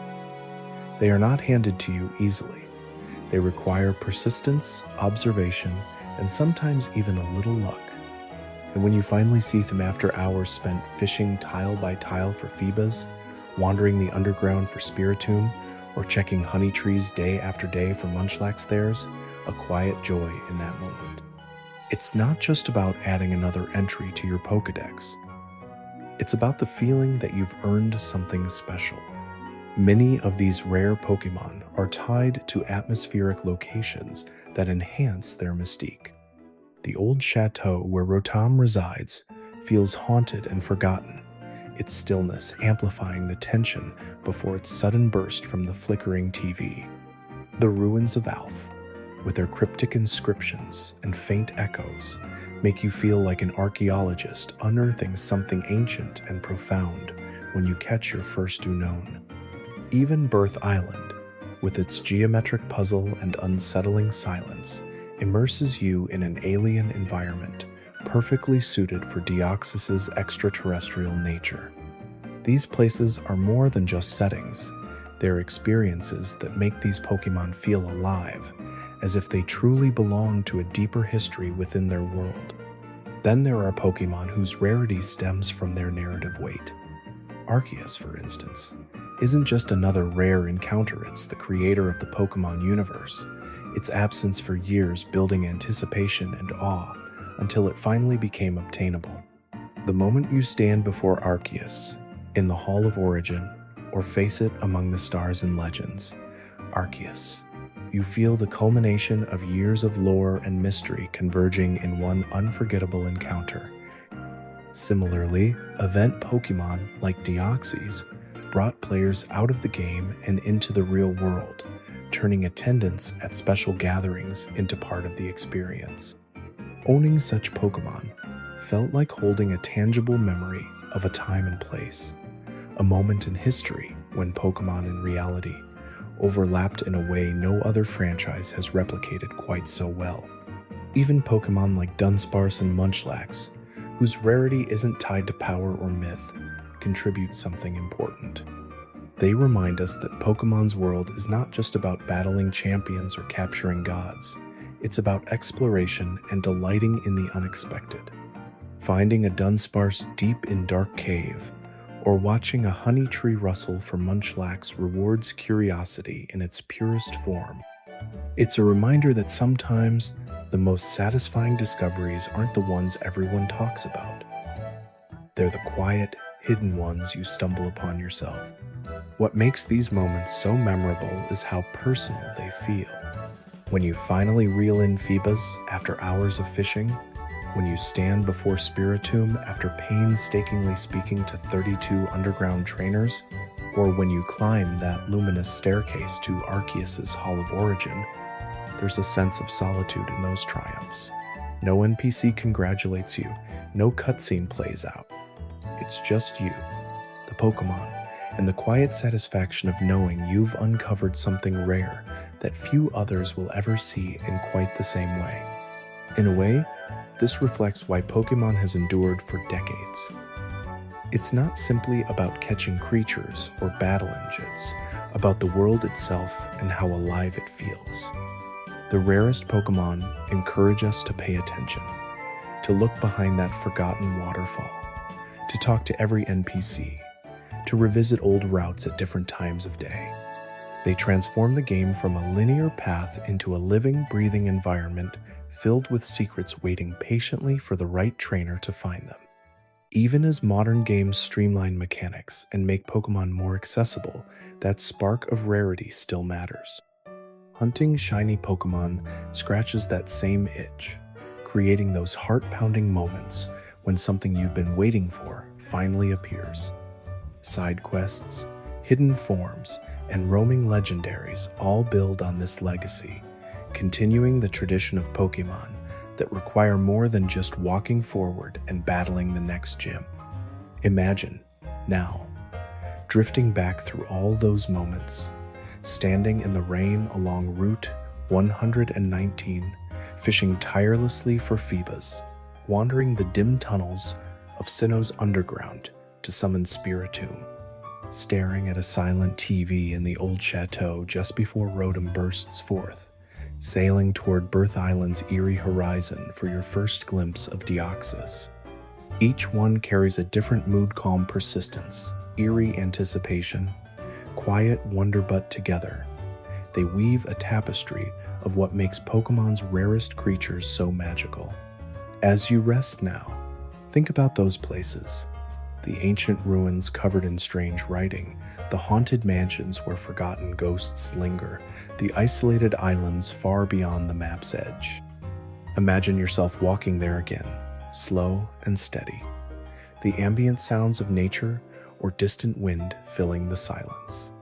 They are not handed to you easily. They require persistence, observation, and sometimes even a little luck. And when you finally see them after hours spent fishing tile by tile for Feebas, wandering the underground for Spiritomb, or checking honey trees day after day for Munchlax, there's a quiet joy in that moment. It's not just about adding another entry to your Pokédex. It's about the feeling that you've earned something special. Many of these rare Pokémon are tied to atmospheric locations that enhance their mystique. The Old Chateau where Rotom resides feels haunted and forgotten, its stillness amplifying the tension before its sudden burst from the flickering TV. The Ruins of Alph, with their cryptic inscriptions and faint echoes, make you feel like an archaeologist unearthing something ancient and profound when you catch your first Unown. Even Birth Island, with its geometric puzzle and unsettling silence, immerses you in an alien environment perfectly suited for Deoxys's extraterrestrial nature. These places are more than just settings. They're experiences that make these Pokemon feel alive, as if they truly belong to a deeper history within their world. Then there are Pokemon whose rarity stems from their narrative weight. Arceus, for instance, isn't just another rare encounter, it's the creator of the Pokemon universe, its absence for years building anticipation and awe until it finally became obtainable. The moment you stand before Arceus, in the Hall of Origin, or face it among the stars and legends, Arceus, you feel the culmination of years of lore and mystery converging in one unforgettable encounter. Similarly, event Pokemon like Deoxys brought players out of the game and into the real world, turning attendance at special gatherings into part of the experience. Owning such Pokemon felt like holding a tangible memory of a time and place, a moment in history when Pokemon in reality overlapped in a way no other franchise has replicated quite so well. Even Pokemon like Dunsparce and Munchlax, whose rarity isn't tied to power or myth, contribute something important. They remind us that Pokemon's world is not just about battling champions or capturing gods. It's about exploration and delighting in the unexpected. Finding a Dunsparce deep in dark cave, or watching a honey tree rustle for Munchlax rewards curiosity in its purest form. It's a reminder that sometimes the most satisfying discoveries aren't the ones everyone talks about. They're the quiet, hidden ones you stumble upon yourself. What makes these moments so memorable is how personal they feel. When you finally reel in Feebas after hours of fishing, when you stand before Spiritomb after painstakingly speaking to 32 underground trainers, or when you climb that luminous staircase to Arceus's Hall of Origin, there's a sense of solitude in those triumphs. No NPC congratulates you, no cutscene plays out. It's just you, the Pokemon, and the quiet satisfaction of knowing you've uncovered something rare that few others will ever see in quite the same way. In a way, this reflects why Pokemon has endured for decades. It's not simply about catching creatures or battling, it's about the world itself and how alive it feels. The rarest Pokemon encourage us to pay attention, to look behind that forgotten waterfall, to talk to every NPC, to revisit old routes at different times of day. They transform the game from a linear path into a living, breathing environment filled with secrets waiting patiently for the right trainer to find them. Even as modern games streamline mechanics and make Pokemon more accessible, that spark of rarity still matters. Hunting shiny Pokemon scratches that same itch, creating those heart-pounding moments when something you've been waiting for finally appears. Side quests, hidden forms, and roaming legendaries all build on this legacy, continuing the tradition of Pokemon that require more than just walking forward and battling the next gym. Imagine, now, drifting back through all those moments, standing in the rain along Route 119, fishing tirelessly for Feebas, wandering the dim tunnels of Sinnoh's underground to summon Spiritomb, staring at a silent TV in the Old Chateau just before Rotom bursts forth, sailing toward Birth Island's eerie horizon for your first glimpse of Deoxys. Each one carries a different mood-calm persistence, eerie anticipation, quiet wonder, but together, they weave a tapestry of what makes Pokemon's rarest creatures so magical. As you rest now, think about those places. The ancient ruins covered in strange writing, the haunted mansions where forgotten ghosts linger, the isolated islands far beyond the map's edge. Imagine yourself walking there again, slow and steady, the ambient sounds of nature or distant wind filling the silence.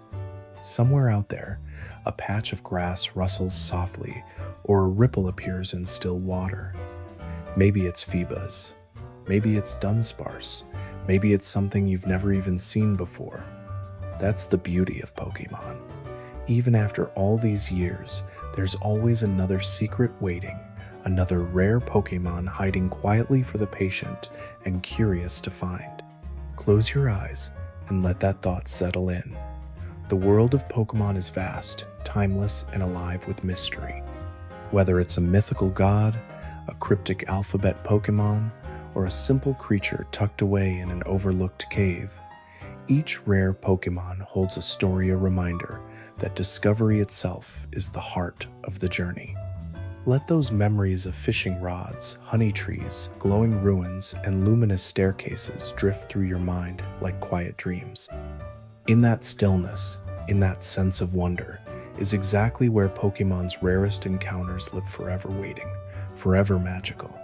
Somewhere out there, a patch of grass rustles softly, or a ripple appears in still water. Maybe it's Feebas, maybe it's Dunsparce, maybe it's something you've never even seen before. That's the beauty of Pokemon. Even after all these years, there's always another secret waiting, another rare Pokémon hiding quietly for the patient and curious to find. Close your eyes and let that thought settle in. The world of Pokémon is vast, timeless, and alive with mystery. Whether it's a mythical god, a cryptic alphabet Pokémon, or a simple creature tucked away in an overlooked cave, each rare Pokémon holds a story, a reminder that discovery itself is the heart of the journey. Let those memories of fishing rods, honey trees, glowing ruins, and luminous staircases drift through your mind like quiet dreams. In that stillness, in that sense of wonder, is exactly where Pokémon's rarest encounters live, forever waiting, forever magical.